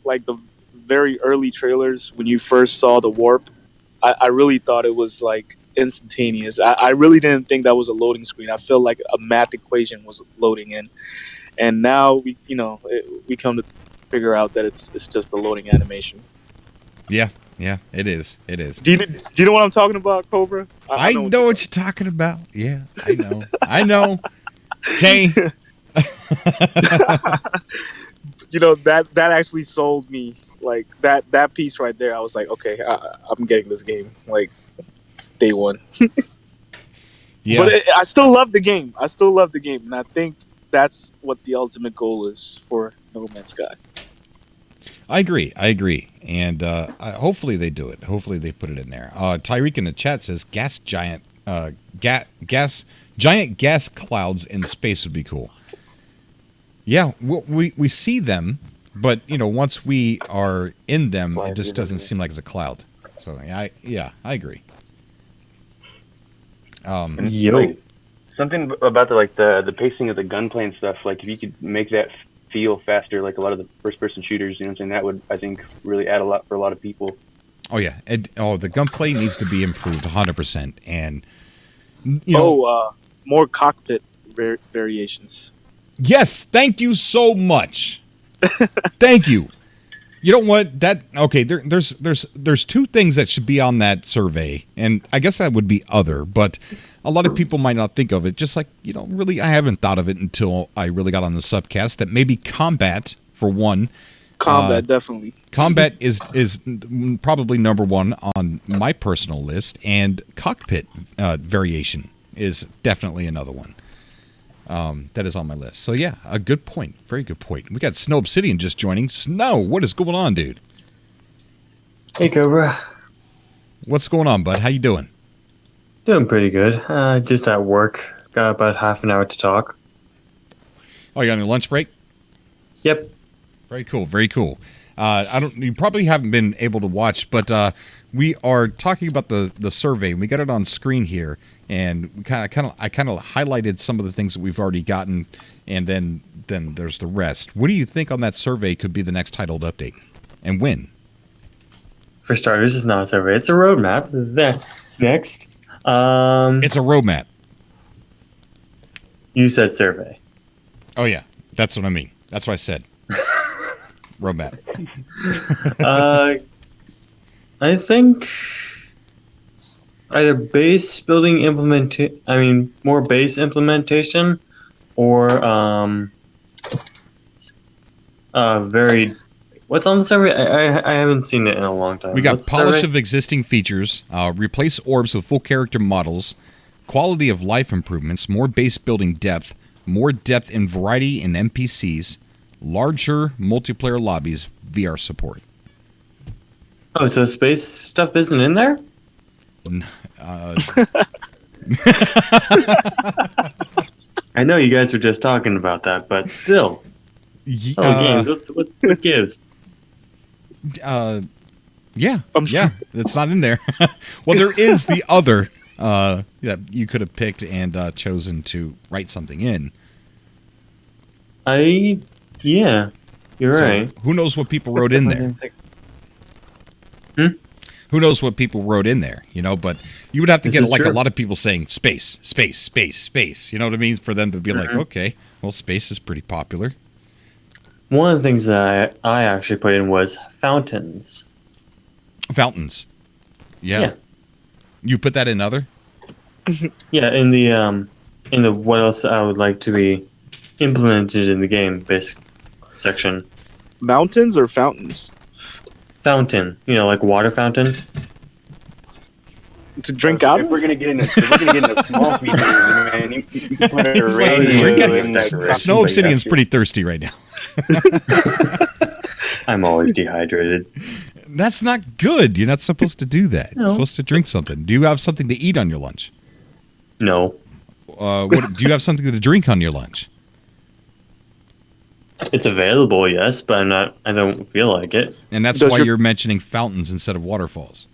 like the very early trailers when you first saw the warp, I really thought it was like instantaneous. I really didn't think that was a loading screen. I felt like a math equation was loading in, and now we come to figure out that it's just a loading animation. Yeah, it is. Do you know what I'm talking about, Cobra? I know what you're talking about. Yeah, I know. Okay. That actually sold me. Like that piece right there, I was like, okay, I'm getting this game like day one. Yeah. But I still love the game. And I think that's what the ultimate goal is for No Man's Sky. I agree, and hopefully they do it. Hopefully they put it in there. Tyreek in the chat says giant gas clouds in space would be cool. Yeah, we see them, but once we are in them, it just doesn't seem like it's a cloud. So I agree. Something about the pacing of the gunplay and stuff. Like if you could make that feel faster, like a lot of the first-person shooters, that would, I think, really add a lot for a lot of people. Oh yeah, the gunplay needs to be improved 100%, and more cockpit variations. Yes, thank you so much. Thank you. You know what? There's two things that should be on that survey, and I guess that would be other, but a lot of people might not think of it. Just like really, I haven't thought of it until I really got on the SUBCAST. That maybe combat for one. Combat, definitely. Combat is probably number one on my personal list, and cockpit variation is definitely another one. That is on my list. So yeah, a good point. Very good point. We got Snow Obsidian just joining. Snow, what is going on, dude? Hey, Cobra. What's going on, bud? How you doing? Doing pretty good. Just at work. Got about half an hour to talk. Oh, you on your lunch break? Yep. Very cool. Very cool. You probably haven't been able to watch, but we are talking about the survey. We got it on screen here, and I kind of highlighted some of the things that we've already gotten, and then there's the rest. What do you think on that survey could be the next titled update, and when? For starters, it's not a survey; it's a roadmap. Next, it's a roadmap. You said survey. Oh yeah, that's what I mean. That's what I said. Roadmap. I think either more base implementation, or varied. What's on the survey? I haven't seen it in a long time. We got polish of existing features, replace orbs with full character models, quality of life improvements, more base building depth, more depth and variety in NPCs, larger multiplayer lobbies, VR support. Oh, so space stuff isn't in there? I know you guys were just talking about that, but still. Games, what gives? Yeah, I'm sure. yeah, it's not in there. Well, there is the other that you could have picked and chosen to write something in. Yeah, you're right. Who knows what people wrote in there? Who knows what people wrote in there, but you would have to get like a lot of people saying space, space, space, space. You know what I mean? For them to be like, okay, well, space is pretty popular. One of the things that I actually put in was fountains. Fountains. Yeah. You put that in other? Yeah, in the what else I would like to be implemented in the game basic section. Mountains or fountains? Fountain, like water fountain. To drink out If of? we're gonna get into small features, man, you put a radio in that Snow Obsidian's pretty thirsty right now. I'm always dehydrated. That's not good. You're not supposed to do that. No. You're supposed to drink something. Do you have something to eat on your lunch? No. Do you have something to drink on your lunch? It's available, yes, but I don't feel like it. And that's why you're mentioning fountains instead of waterfalls.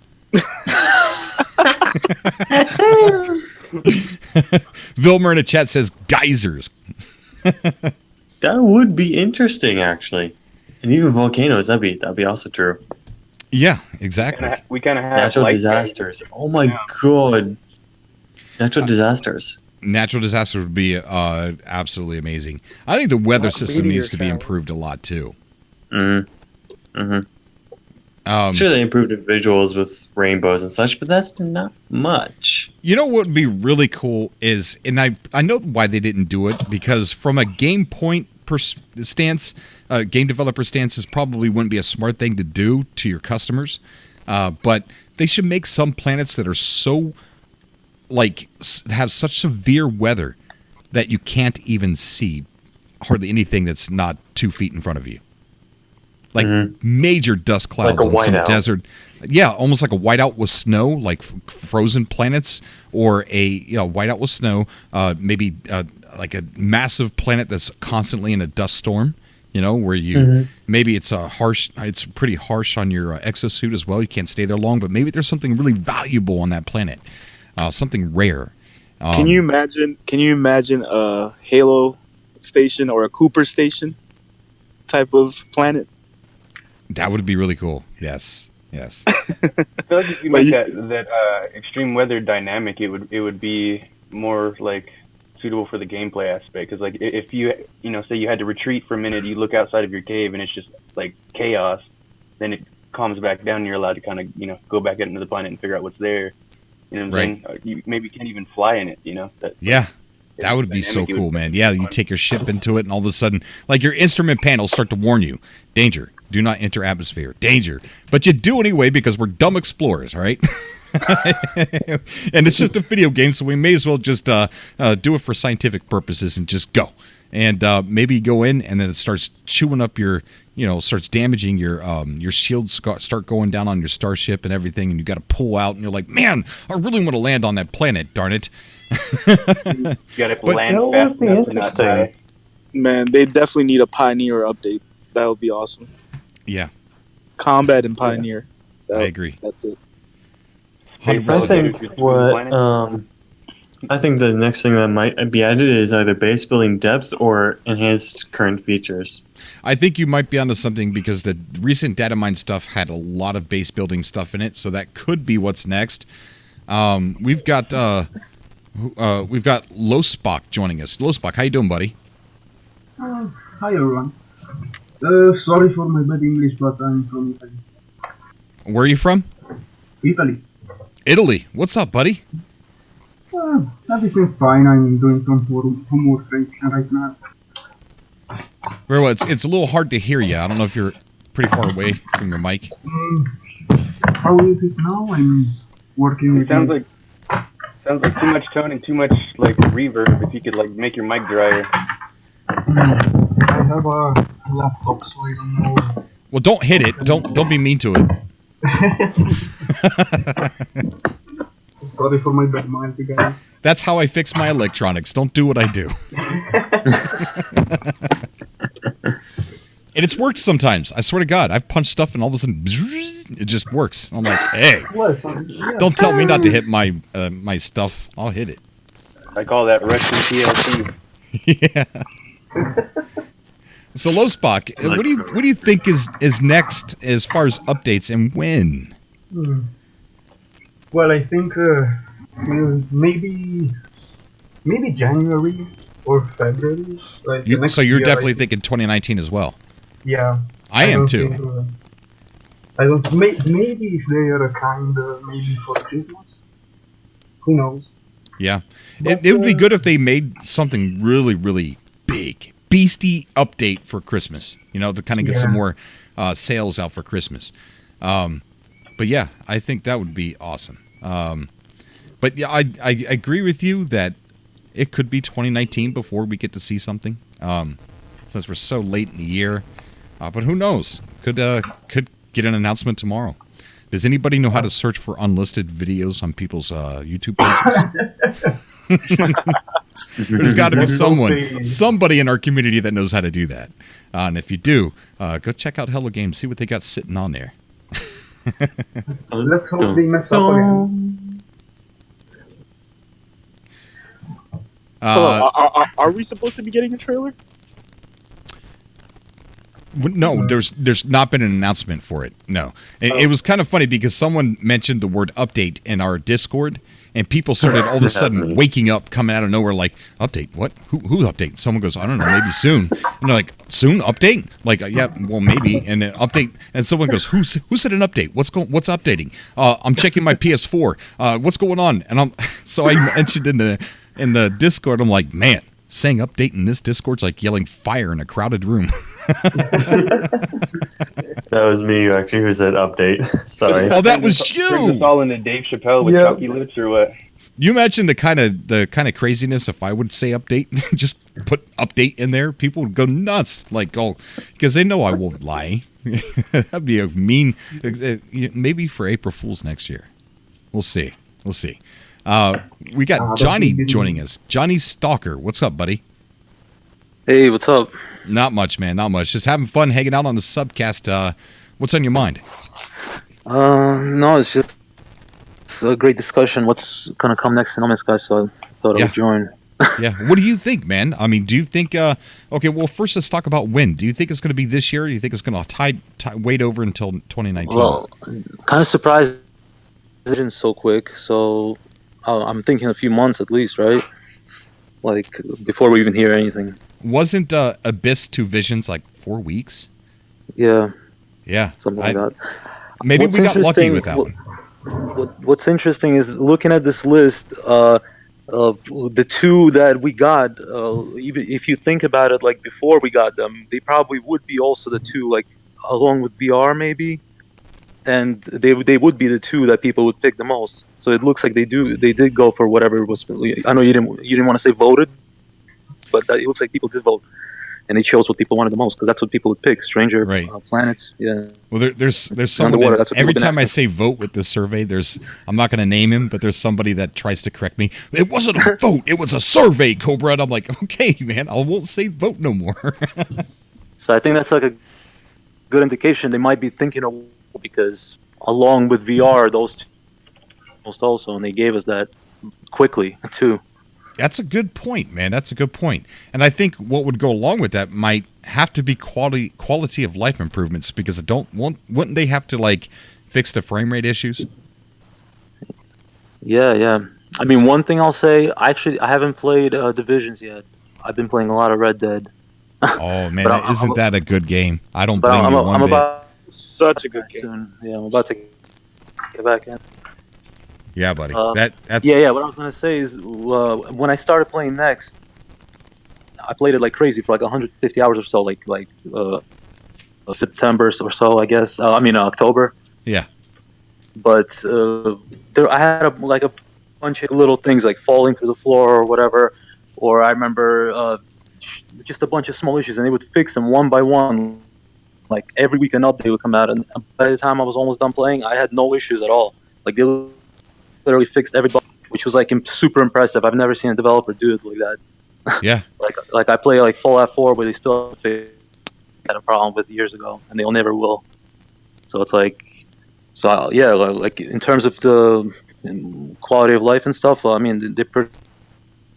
Vilmer in the chat says geysers. That would be interesting, actually. And even volcanoes, that'd be also true. Yeah, exactly. We kind of have natural disasters. Oh my god. Natural disasters. Natural disasters would be absolutely amazing. I think the weather system needs to be improved a lot too. Sure, they improved the visuals with rainbows and such, but that's not much. You know what would be really cool is, and I know why they didn't do it, because from a game point stance, game developer stance, this probably wouldn't be a smart thing to do to your customers. But they should make some planets that are so, have such severe weather that you can't even see hardly anything that's not 2 feet in front of you. Like major dust clouds like on some desert. Yeah, almost like a whiteout with snow, like frozen planets, or a whiteout with snow, maybe like a massive planet that's constantly in a dust storm, where you maybe it's pretty harsh on your exosuit as well. You can't stay there long, but maybe there's something really valuable on that planet, something rare. Can you imagine a Halo station or a Cooper station type of planet? That would be really cool. Yes. I feel like if you make that extreme weather dynamic, it would be more like suitable for the gameplay aspect. Because like if you say you had to retreat for a minute, you look outside of your cave and it's just like chaos, then it calms back down and you're allowed to kind of go back out into the planet and figure out what's there. You know what I'm saying? You maybe can't even fly in it. That would be so cool, man. Yeah, you take your ship into it, and all of a sudden, like your instrument panels start to warn you, danger. Do not enter atmosphere. Danger. But you do anyway because we're dumb explorers, all right? And it's just a video game, so we may as well just do it for scientific purposes and just go. And maybe go in, and then it starts chewing up your, starts damaging your shields, start going down on your starship and everything, and you got to pull out, and you're like, man, I really want to land on that planet, darn it. You got to land fast enough to not die. Man, they definitely need a Pioneer update. That would be awesome. Yeah. Combat and Pioneer. I agree. That's it. I think the next thing that might be added is either base building depth or enhanced current features. I think you might be onto something because the recent data mine stuff had a lot of base building stuff in it, so that could be what's next. We've got Losbach joining us. Losbach, how you doing, buddy? Hi everyone. Sorry for my bad English, but I'm from Italy. Where are you from? Italy. Italy. What's up, buddy? Everything's fine. I'm doing some homework right now. Very well. It's a little hard to hear you. I don't know if you're pretty far away from your mic. How is it now? I'm working. It sounds like too much tone and too much like reverb. If you could like make your mic drier. I have a laptop, so I don't know. Well, don't hit it. Don't be mean to it. Sorry for my bad mind, guys. That's how I fix my electronics. Don't do what I do. And it's worked sometimes. I swear to God, I've punched stuff and all of a sudden it just works. I'm like, hey, don't tell me not to hit my my stuff. I'll hit it. I call that Russian TLC. Yeah. So Lowspock, what do you think is next as far as updates and when? Well, I think maybe January or February. Like So you're year, definitely thinking 2019 as well. Yeah. I am don't too. think, I don't. Maybe if they are maybe for Christmas. Who knows? Yeah. It would be good if they made something really, really big. Beastie update for Christmas, to kind of get some more sales out for Christmas. But yeah, I think that would be awesome. But yeah, I agree with you that it could be 2019 before we get to see something, since we're so late in the year. But who knows? Could get an announcement tomorrow. Does anybody know how to search for unlisted videos on people's YouTube pages? There's got to be somebody in our community that knows how to do that. And if you do, go check out Hello Games, see what they got sitting on there. Let's hope they mess up again. Are we supposed to be getting a trailer? No, there's not been an announcement for it. No. It was kind of funny because someone mentioned the word update in our Discord, and people started all of a sudden waking up, coming out of nowhere like, update? What? Who update? Someone goes, I don't know, maybe soon. And they're like, soon? Update? Like, yeah, well, maybe. And then update. And someone goes, who said an update? What's updating? I'm checking my PS4. What's going on? And so I mentioned in the Discord, I'm like, man, saying update in this Discord's like yelling fire in a crowded room. That was me actually who said update. Sorry. Oh, that was you. Bring this all into Dave Chappelle with chalky lips or what? You imagine the kind of craziness if I would say update, just put update in there, people would go nuts. Like, because they know I won't lie. That'd be a mean. Maybe for April Fools next year. We'll see. We got Johnny joining us. Johnny Stalker. What's up, buddy? Hey, what's up? Not much, man. Not much. Just having fun hanging out on the Subcast. What's on your mind? No, it's a great discussion. What's going to come next in No Man's Sky, so I thought I would join. Yeah. What do you think, man? I mean, do you think... okay, well, first let's talk about when. Do you think it's going to be this year, or do you think it's going to wait over until 2019? Well, kind of surprised it isn't so quick, so I'm thinking a few months at least, right? Like, before we even hear anything. Wasn't Abyss to Visions like 4 weeks? Yeah. Yeah. Something like that. Maybe we got lucky with that one. What's interesting is looking at this list of the two that we got, even if you think about it, like before we got them, they probably would be also the two, like along with VR maybe, and they would be the two that people would pick the most. So it looks like they did go for whatever was. I know you didn't want to say voted, but it looks like people did vote, and they chose what people wanted the most because that's what people would pick. Stranger planets, yeah. Well, there's someone every time I say vote with this survey, I'm not going to name him, but there's somebody that tries to correct me. It wasn't a vote, it was a survey, Cobra. And I'm like, okay, man, I won't say vote no more. So I think that's like a good indication they might be thinking of, because along with VR, those two also, and they gave us that quickly too. That's a good point, man. That's a good point. And I think what would go along with that might have to be quality of life improvements, because wouldn't they have to like fix the frame rate issues? Yeah. I mean, one thing I'll say, I haven't played Divisions yet. I've been playing a lot of Red Dead. Oh man, isn't that a good game? I don't blame you one bit. Such a good game. Soon. Yeah, I'm about to get back in. Yeah, buddy. That's yeah. What I was gonna say is, when I started playing next, I played it like crazy for like 150 hours or so, like September or so, I guess. October. Yeah. But I had a bunch of little things like falling through the floor or whatever, or I remember just a bunch of small issues, and they would fix them one by one. Like every week an update would come out, and by the time I was almost done playing, I had no issues at all. Like they literally fixed every bug, which was like super impressive. I've never seen a developer do it like that. Yeah. like I play like Fallout 4, but they still had a problem with years ago, and they'll never will. So it's like, yeah, like in terms of the quality of life and stuff. I mean, they put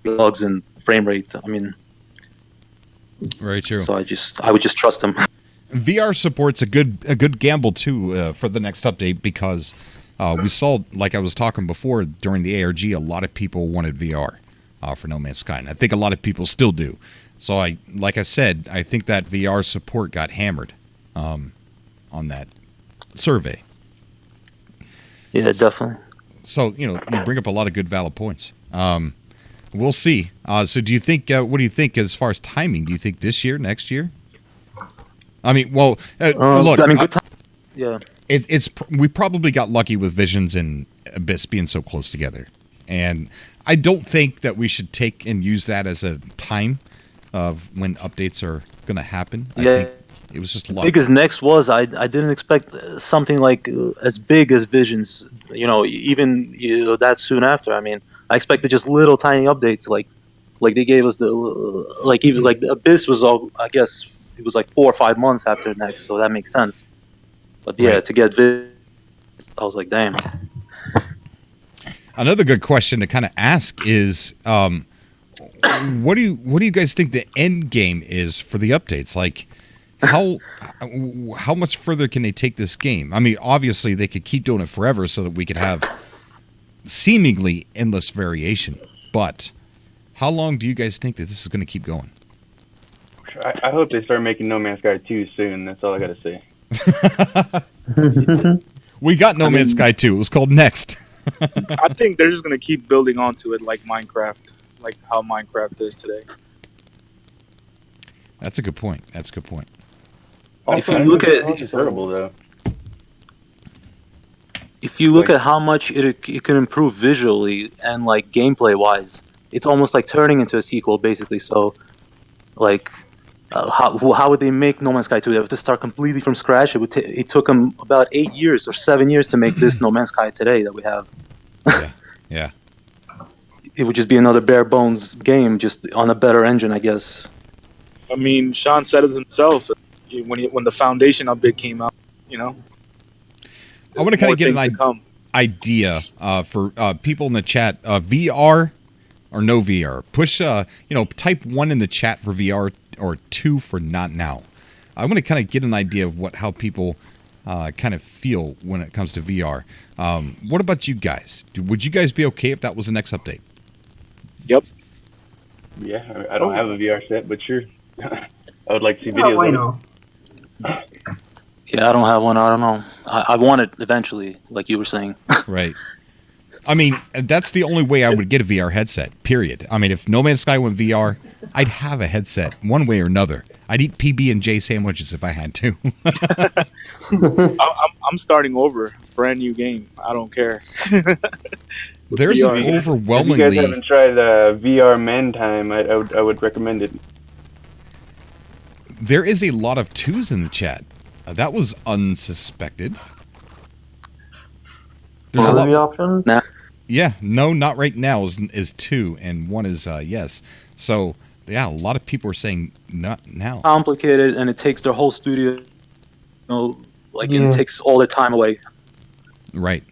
bugs and frame rate. I mean, very true. So I would just trust them. VR support's a good gamble too for the next update, because we saw, like I was talking before during the ARG, a lot of people wanted VR for No Man's Sky, and I think a lot of people still do. So like I said, I think that VR support got hammered on that survey. Yeah, definitely. So you bring up a lot of good valid points. We'll see. So do you think? What do you think as far as timing? Do you think this year, next year? I mean, well, look. I mean, good time. Yeah. We probably got lucky with Visions and Abyss being so close together, and I don't think that we should take and use that as a time of when updates are going to happen. I think it was just luck. Big as next was, I didn't expect something like as big as Visions. Even that soon after. I mean, I expected just little tiny updates, like they gave us even the Abyss was all, I guess it was like 4 or 5 months after next, so that makes sense. But yeah, right. To get Visions, I was like, damn. Another good question to kind of ask is, what do you guys think the end game is for the updates? Like, how much further can they take this game? I mean, obviously they could keep doing it forever so that we could have seemingly endless variation. But how long do you guys think that this is going to keep going? I hope they start making No Man's Sky 2 soon. That's all I got to say. We got No Man's Sky 2. It was called Next. I think they're just going to keep building onto it like Minecraft, like how Minecraft is today. That's a good point. Also, if you look at it's terrible though. If you look at how much it can improve visually and like gameplay wise, it's almost like turning into a sequel basically. So, like, how would they make No Man's Sky 2? They have to start completely from scratch. It took them about 8 years or 7 years to make this No Man's Sky today that we have. Yeah. It would just be another bare bones game, just on a better engine, I guess. I mean, Sean said it himself when the Foundation update came out. I want to kind of get an idea for people in the chat. VR or no VR? Push, type 1 in the chat for VR or 2 for not now. I want to kind of get an idea of how people kind of feel when it comes to VR. What about you guys? Would you guys be okay if that was the next update? Yep. Yeah, I don't have a VR set, but sure. I would like to see videos. I know. Yeah, I don't have one. I don't know. I want it eventually, like you were saying. Right. I mean, that's the only way I would get a VR headset, period. I mean, if No Man's Sky went VR, I'd have a headset one way or another. I'd eat PB&J sandwiches if I had to. I'm starting over. Brand new game. I don't care. There's VR. An overwhelmingly... If you guys haven't tried VR Man Time, I would recommend it. There is a lot of 2s in the chat. That was unsuspected. There's a lot of options? Nah. Yeah, no, not right now is 2, and 1 is yes. So, yeah, a lot of people are saying not now. Complicated, and it takes their whole studio, it takes all their time away. Right.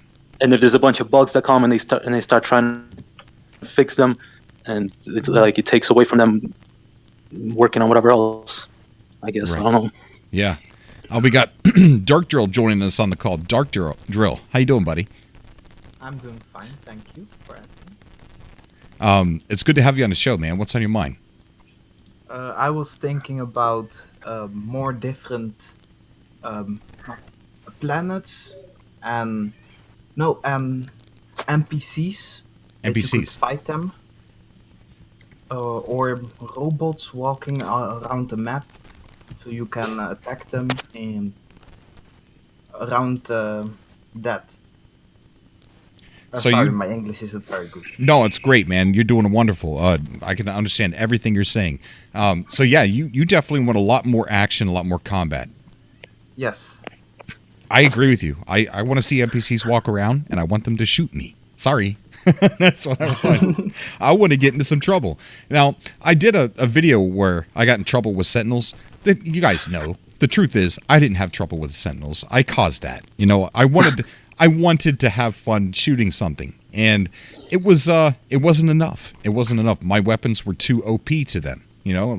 And if there's a bunch of bugs that come and they start trying to fix them, and it takes away from them working on whatever else, I guess. Right. I don't know. Yeah. We got Dark Drill joining us on the call. Dark Drill, how you doing, buddy? I'm doing fine, thank you for asking. It's good to have you on the show, man. What's on your mind? I was thinking about more different planets and NPCs. That you could fight them, or robots walking around the map, so you can attack them and around that. So sorry, my English isn't very good. No, it's great, man. You're doing wonderful. I can understand everything you're saying. So yeah, you definitely want a lot more action, a lot more combat. Yes. I agree with you. I want to see NPCs walk around, and I want them to shoot me. Sorry. That's what I want. I want to get into some trouble. Now, I did a video where I got in trouble with Sentinels. You guys know. The truth is, I didn't have trouble with Sentinels. I caused that. I wanted to have fun shooting something, and it wasn't enough. It wasn't enough. My weapons were too OP to them. You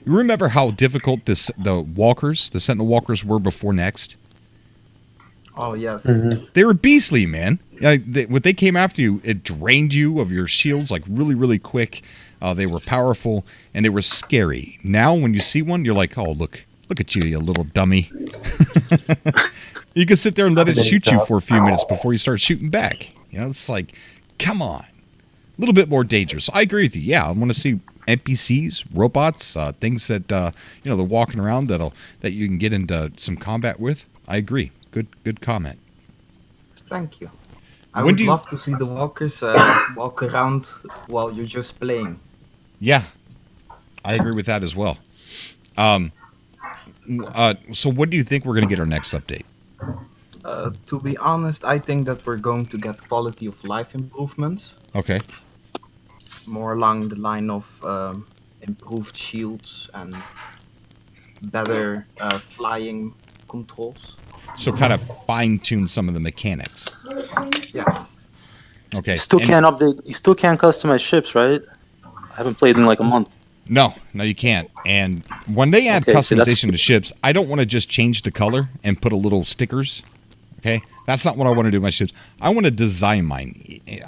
remember how difficult the Sentinel walkers were before Next? Oh yes. Mm-hmm. They were beastly, man. When they came after you, it drained you of your shields like really, really quick. They were powerful and they were scary. Now, when you see one, you're like, "Oh, look at you, you little dummy." You can sit there and let it shoot you for a few minutes before you start shooting back. It's like, come on, a little bit more dangerous. I agree with you. Yeah, I want to see NPCs, robots, things that they're walking around that you can get into some combat with. I agree. Good comment. Thank you. I would love to see the walkers walk around while you're just playing. Yeah, I agree with that as well. So what do you think we're going to get our next update? To be honest, I think that we're going to get quality of life improvements. Okay. More along the line of improved shields and better flying controls. So kind of fine-tune some of the mechanics. Yes. Okay. You still can't customize ships, right? I haven't played in like a month. No, you can't. And when they add customization to ships, I don't want to just change the color and put a little stickers. Okay? That's not what I want to do with my ships. I want to design mine.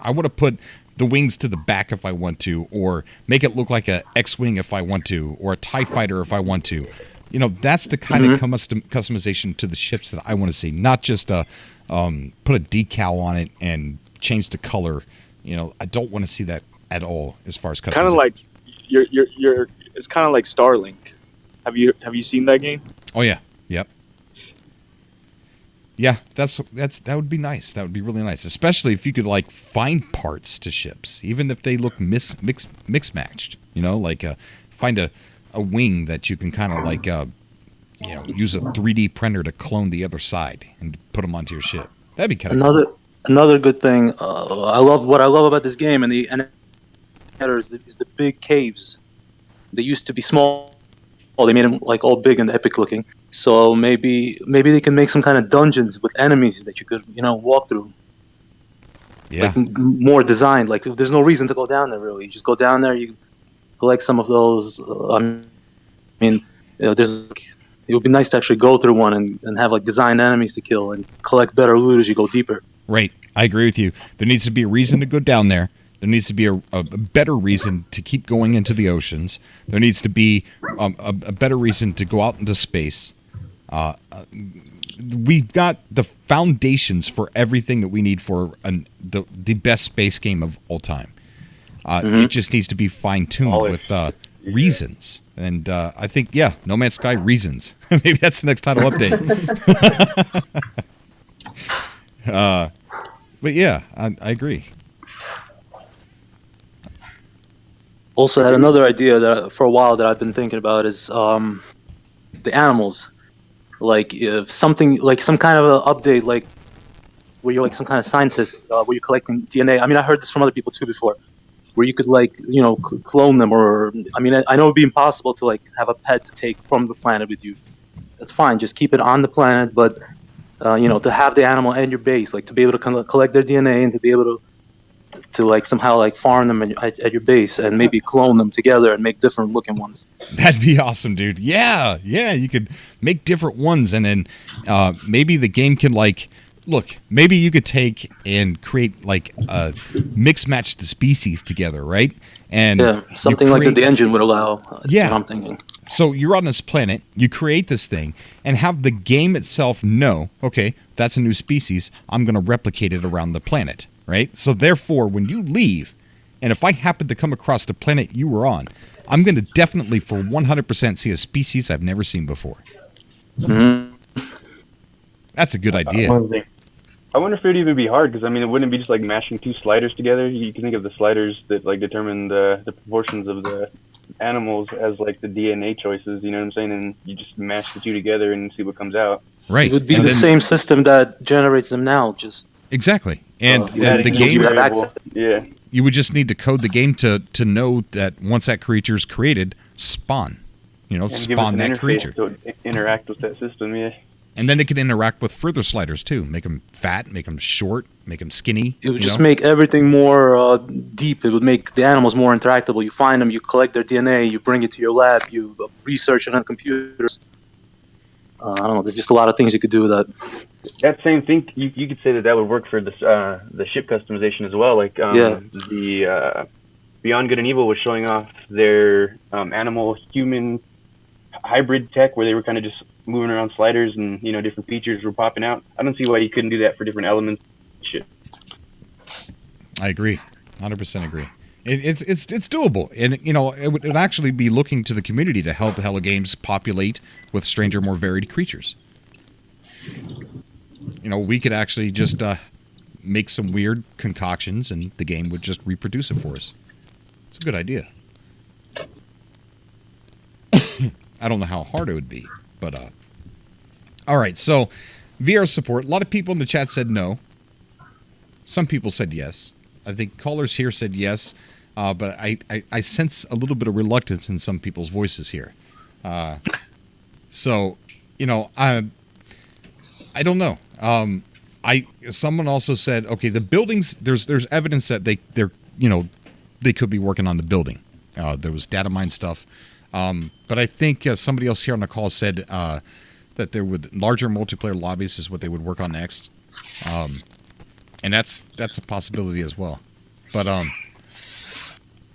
I want to put the wings to the back if I want to, or make it look like a X-Wing if I want to, or a TIE fighter if I want to. That's the kind of customization to the ships that I want to see, not just put a decal on it and change the color. I don't want to see that at all as far as customization. Kind of like you're. It's kind of like Starlink. Have you seen that game? Oh yeah, yep. Yeah, that would be nice. That would be really nice, especially if you could like find parts to ships, even if they look mix matched. Find a wing that you can kind of like use a 3D printer to clone the other side and put them onto your ship. That'd be kind of another good thing. What I love about this game and the is the big caves. They used to be small. They made them like all big and epic looking. So maybe they can make some kind of dungeons with enemies that you could walk through. Yeah. Like more designed. Like there's no reason to go down there really. You just go down there. You collect some of those. It would be nice to actually go through one and have like designed enemies to kill and collect better loot as you go deeper. Right. I agree with you. There needs to be a reason to go down there. There needs to be a better reason to keep going into the oceans. There needs to be a better reason to go out into space. We've got the foundations for everything that we need for the best space game of all time. It just needs to be fine-tuned with reasons. And I think, No Man's Sky Reasons. Maybe that's the next title update. But yeah, I agree. Also, had another idea that for a while that I've been thinking about is the animals. Like if something like some kind of an update, like where you're like some kind of scientist, where you're collecting DNA. I mean, I heard this from other people too before, where you could like clone them, or I know it would be impossible to like have a pet to take from the planet with you. That's fine, just keep it on the planet, but to have the animal at your base, like to be able to collect their DNA and to be able to like somehow like farm them at your base and maybe clone them together and make different looking ones. That'd be awesome, dude. Yeah, you could make different ones, and then maybe the game can maybe you could take and create like mix match the species together, right? And something like that the engine would allow. Yeah, I'm thinking. So you're on this planet, you create this thing, and have the game itself know, okay, that's a new species, I'm going to replicate it around the planet, right? So therefore, when you leave, and if I happen to come across the planet you were on, I'm going to definitely, for 100%, see a species I've never seen before. Mm-hmm. That's a good idea. I wonder if it would even be hard, because it wouldn't be just like mashing two sliders together. You can think of the sliders that like determine the proportions of the animals as like the DNA choices, you know what I'm saying? And you just mash the two together and see what comes out. Right. It would be the same system that generates them now, just exactly. And Adding the each game, variable. Yeah. you would just need to code the game to know that once that creature's created, spawn. And give us Spawn an that interface creature. so it interact with that system. Yeah. And then it can interact with further sliders too. Make them fat, make them short, make them skinny. It would just make everything more deep. It would make the animals more interactable. You find them, you collect their DNA, you bring it to your lab, you research it on computers. I don't know. There's just a lot of things you could do with that. That same thing, you could say that would work for this the ship customization as well. Like the Beyond Good and Evil was showing off their animal-human hybrid tech, where they were kind of just moving around sliders and different features were popping out. I don't see why you couldn't do that for different elements. Shit. I agree, 100% agree. It's doable, and it would actually be looking to the community to help Hello Games populate with stranger, more varied creatures. We could actually just make some weird concoctions, and the game would just reproduce it for us. It's a good idea. I don't know how hard it would be, but all right. So VR support. A lot of people in the chat said no. Some people said yes. I think callers here said yes, but I sense a little bit of reluctance in some people's voices here. So I don't know. Someone also said, okay, the buildings. There's evidence that they could be working on the building. There was data mine stuff. But I think somebody else here on the call said that there would larger multiplayer lobbies is what they would work on next, and that's a possibility as well. But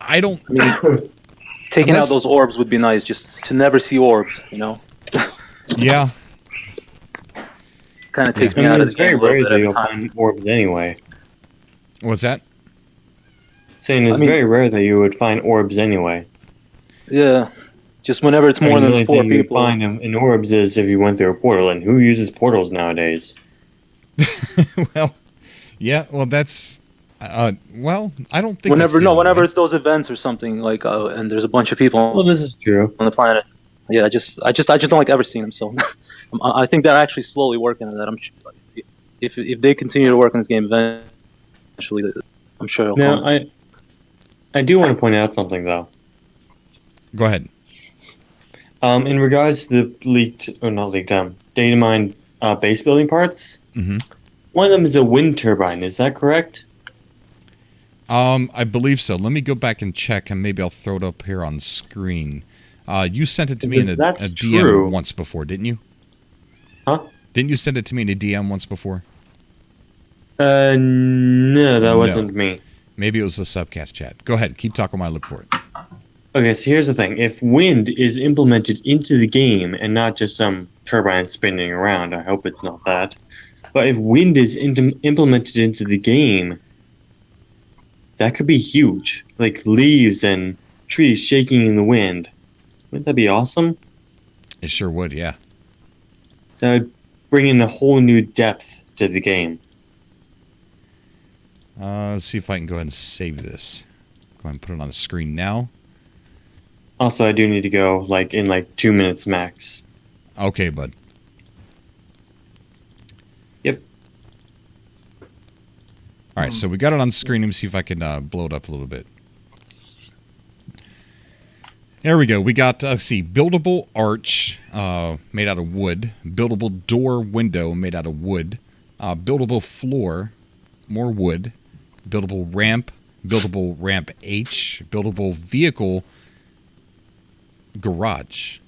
I don't. Taking out those orbs would be nice, just to never see orbs. Yeah. Kind of takes me out of It's the very game a little rare bit that at a you'll time. find orbs anyway. What's that? Saying it's very rare that you would find orbs anyway. Yeah, just whenever it's more the than only 4 thing you people. find in orbs is if you went through a portal, and who uses portals nowadays? Well, yeah. Well, that's. Well, I don't think. Whenever it's those events or something like, and there's a bunch of people. Well, this is true on the planet. Yeah, I just don't like ever seeing them. So, I think they're actually slowly working on that. If they continue to work on this game, eventually, I'm sure it'll come. Now, I do want to point out something though. Go ahead. In regards to the data mine base building parts, one of them is a wind turbine. Is that correct? I believe so. Let me go back and check, and maybe I'll throw it up here on screen. You sent it to me in a DM once before, didn't you? Huh? Didn't you send it to me in a DM once before? No, that wasn't me. Maybe it was the SUBCAST chat. Go ahead. Keep talking while I look for it. Okay, so here's the thing. If wind is implemented into the game and not just some turbine spinning around, I hope it's not that. But if wind is implemented into the game, that could be huge. Like leaves and trees shaking in the wind. Wouldn't that be awesome? It sure would, yeah. That would bring in a whole new depth to the game. Let's see if I can go ahead and save this. Go ahead and put it on the screen now. Also, I do need to go in 2 minutes max. Okay, bud. Yep. All right, so we got it on the screen. Let me see if I can blow it up a little bit. There we go. We got, buildable arch made out of wood. Buildable door window made out of wood. Buildable floor, more wood. Buildable ramp H. Buildable vehicle garage.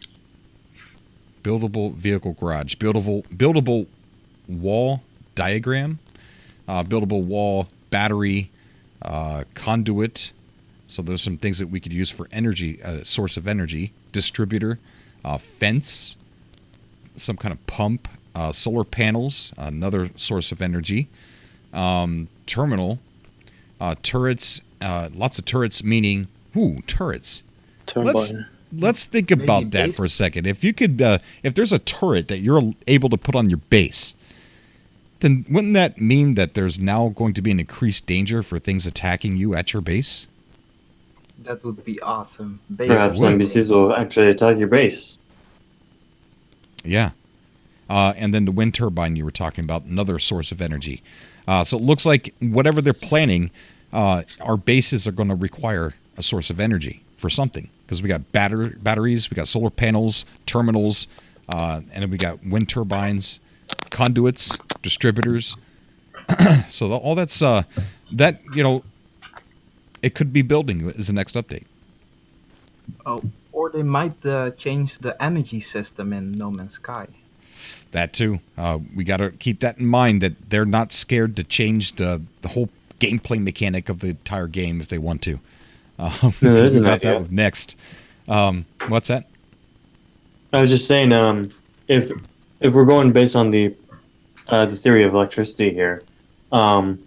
Buildable vehicle garage. Buildable wall diagram. Buildable wall battery conduit. So there's some things that we could use for energy, source of energy. Distributor, fence, some kind of pump, solar panels, another source of energy. Terminal, turrets, lots of turrets, meaning, turrets. Let's think about that for a second. If you could, if there's a turret that you're able to put on your base, then wouldn't that mean that there's now going to be an increased danger for things attacking you at your base? That would be awesome. Perhaps NPCs will actually attack your base. Yeah. and then the wind turbine you were talking about, another source of energy. So it looks like whatever they're planning, our bases are going to require a source of energy for something, because we got batteries, we got solar panels, terminals, and then we got wind turbines, conduits, distributors. So all that's that, it could be building is the next update. Oh, or they might change the energy system in No Man's Sky. That too. We got to keep that in mind, that they're not scared to change the whole gameplay mechanic of the entire game if they want to. We got that with next. What's that? I was just saying, if we're going based on the theory of electricity here, and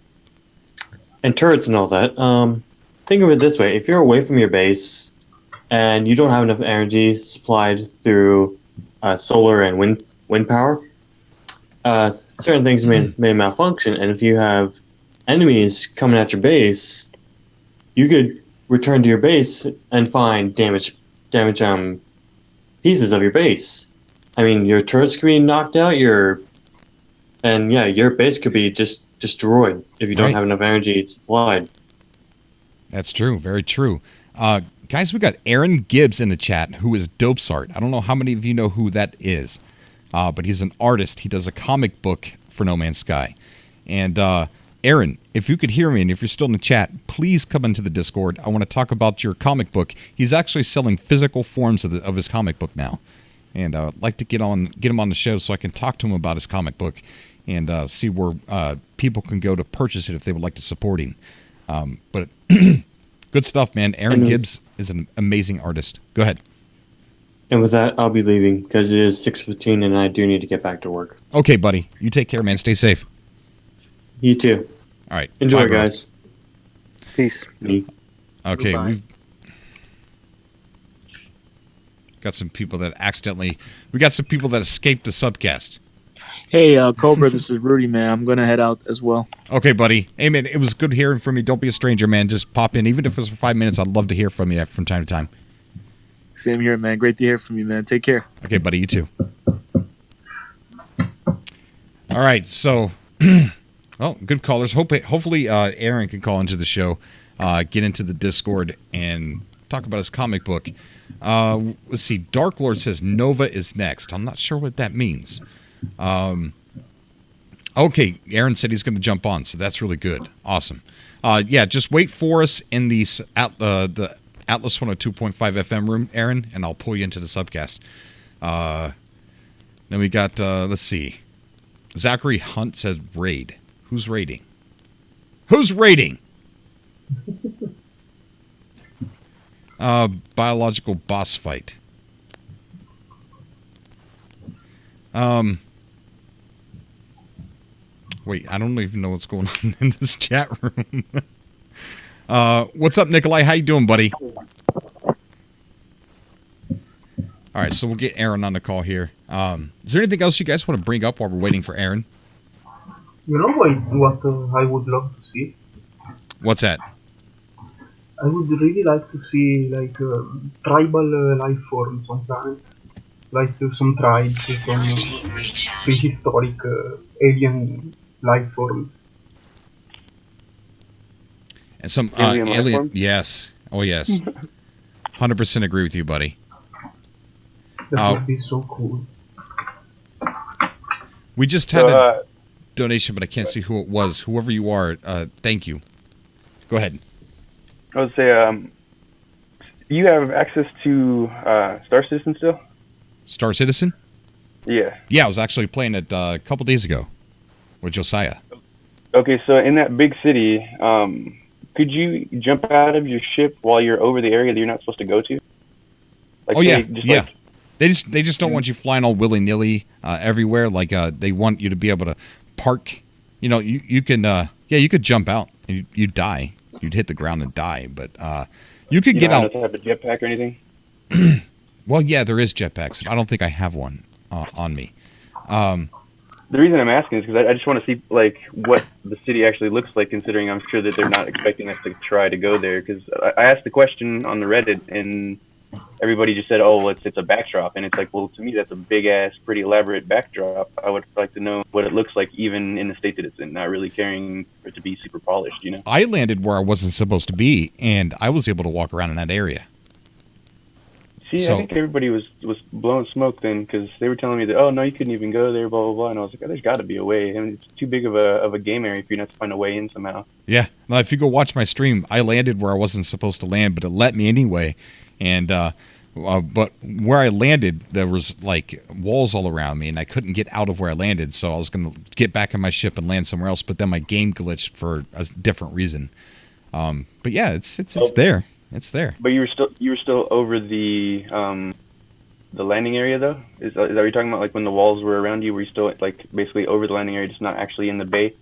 turrets and all that, think of it this way: if you're away from your base and you don't have enough energy supplied through solar and wind power, certain things may malfunction, and if you have enemies coming at your base, you could return to your base and find damage pieces of your base. I mean, your turrets could be knocked out, your base could be just destroyed if you don't have enough energy supplied. That's true. Very true. Guys, we got Aaron Gibbs in the chat, who is Dopesart. I don't know how many of you know who that is, but he's an artist. He does a comic book for No Man's Sky. And Aaron, if you could hear me and if you're still in the chat, please come into the Discord. I want to talk about your comic book. He's actually selling physical forms of his comic book now. And I'd like to get him on the show so I can talk to him about his comic book and see where people can go to purchase it if they would like to support him. But good stuff, man. Aaron Gibbs is an amazing artist. Go ahead. And with that, I'll be leaving because it is 6:15 and I do need to get back to work. Okay, buddy. You take care, man. Stay safe. You too. All right. Enjoy, bye, guys. Peace. Okay, Goodbye. we've got some people that escaped the subcast. Hey, Cobra, this is Rudy, man. I'm going to head out as well. Okay, buddy. Hey, man, it was good hearing from you. Don't be a stranger, man. Just pop in. Even if it's for 5 minutes, I'd love to hear from you from time to time. Same here, man. Great to hear from you, man. Take care. Okay, buddy. You too. All right, so... Well, good callers. Hopefully Aaron can call into the show, get into the Discord, and talk about his comic book. Let's see. Dark Lord says Nova is next. I'm not sure what that means. Okay, Aaron said he's going to jump on, so that's really good. Awesome. Yeah, just wait for us in the Atlas 102.5 FM room, Aaron, and I'll pull you into the subcast. Then we got, let's see. Zachary Hunt says raid. Who's raiding? Who's raiding? Biological boss fight. Wait, I don't even know what's going on in this chat room. What's up, Nikolai? How you doing, buddy? All right, so we'll get Aaron on the call here. Is there anything else you guys want to bring up while we're waiting for Aaron? You know what I would love to see? What's that? I would really like to see tribal life forms on planet, like some tribes, some prehistoric alien life forms. And some Alien life alien, forms? yes, oh yes, 100% agree with you, buddy. That would be so cool. We just had a donation, but I can't see who it was. Whoever you are, thank you. Go ahead. I would say, you have access to Star Citizen still? Star Citizen? Yeah. Yeah, I was actually playing it a couple days ago with Josiah. Okay, so in that big city, could you jump out of your ship while you're over the area that you're not supposed to go to? Like, Oh yeah, say, just yeah. like- They just don't want you flying all willy nilly everywhere. Like they want you to be able to park. You know, you can you could jump out and you'd die. You'd hit the ground and die. But you could you get don't out. have to have a jetpack or anything? Well, yeah, there is jetpacks. I don't think I have one on me. The reason I'm asking is because I just want to see like what the city actually looks like, considering I'm sure that they're not expecting us to try to go there. Because I asked the question on the Reddit, and everybody just said, oh, well, it's a backdrop. And it's like, well, to me, that's a big-ass, pretty elaborate backdrop. I would like to know what it looks like even in the state that it's in, not really caring for it to be super polished, you know? I landed where I wasn't supposed to be, and I was able to walk around in that area. See, So- I think everybody was blowing smoke then, because they were telling me that, oh, no, you couldn't even go there, blah, blah, blah. And I was like, oh, there's got to be a way. I mean, it's too big of a game area for you not to find a way in somehow. Yeah. Now, if you go watch my stream, I landed where I wasn't supposed to land, but it let me anyway. And but where I landed, there was like walls all around me, and I couldn't get out of where I landed. So I was going to get back in my ship and land somewhere else. But then my game glitched for a different reason. But yeah, it's there. It's there. But you were still over the landing area though. Is that what you're talking about? Like when the walls were around you, were you still like basically over the landing area, just not actually in the bay?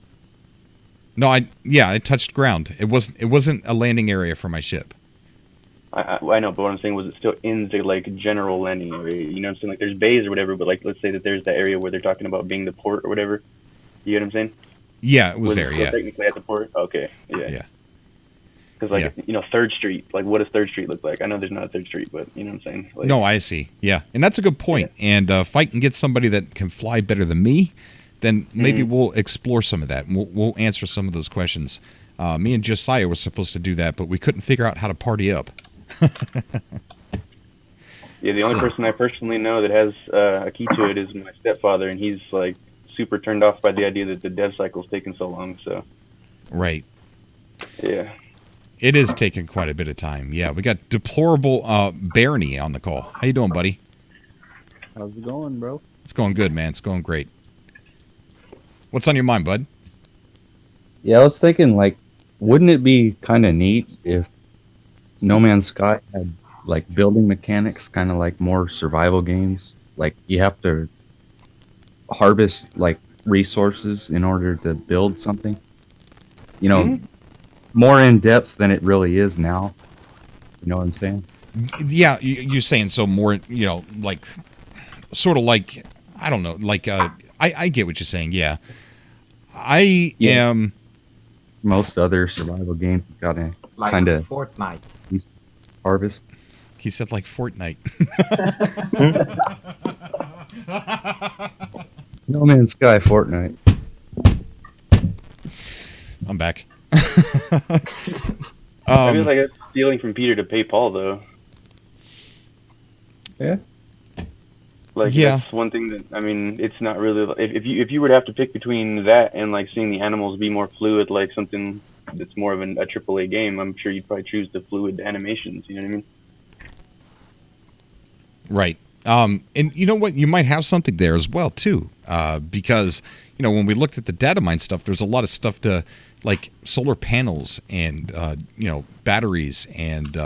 No, I touched ground. It wasn't a landing area for my ship. I know, but what I'm saying was it still in the like general landing area. You know what I'm saying? Like there's bays or whatever, but like let's say that there's that area where they're talking about being the port or whatever. You know what I'm saying? Yeah, it was there. Yeah. Technically at the port. Okay. Yeah. Yeah. Because, like, you know, 3rd Street, like, what does 3rd Street look like? I know there's not a 3rd Street, but you know what I'm saying? Like, No, I see. Yeah. And that's a good point. Yeah. And if I can get somebody that can fly better than me, then maybe we'll explore some of that. And we'll answer some of those questions. Me and Josiah were supposed to do that, but we couldn't figure out how to party up. Yeah, the only person I personally know that has a key to it is my stepfather, and he's, like, super turned off by the idea that the dev cycle's taking so long, so. Right. Yeah. It is taking quite a bit of time. Yeah, we got deplorable Barney on the call. How you doing, buddy? How's it going, bro? It's going good, man. It's going great. What's on your mind, bud? Yeah, I was thinking, like, wouldn't it be kind of neat if No Man's Sky had, like, building mechanics, kind of like more survival games? Like, you have to harvest, like, resources in order to build something. You know, more in depth than it really is now. You know what I'm saying? Yeah, you're saying so more, you know, like, sort of like, I don't know, like, I get what you're saying, yeah. I am... Most other survival games got to Like kind of... Fortnite. Harvest. He said like Fortnite. No Man's Sky, Fortnite. I'm back. I feel like it's stealing from Peter to pay Paul, though. Yeah. Like, that's one thing that, I mean, it's not really, if you were to have to pick between that and, like, seeing the animals be more fluid, like something that's more of a AAA game, I'm sure you'd probably choose the fluid animations, you know what I mean? Right. And you know what? You might have something there as well, too. Because, you know, when we looked at the data mine stuff, there's a lot of stuff to, like, solar panels and, you know, batteries and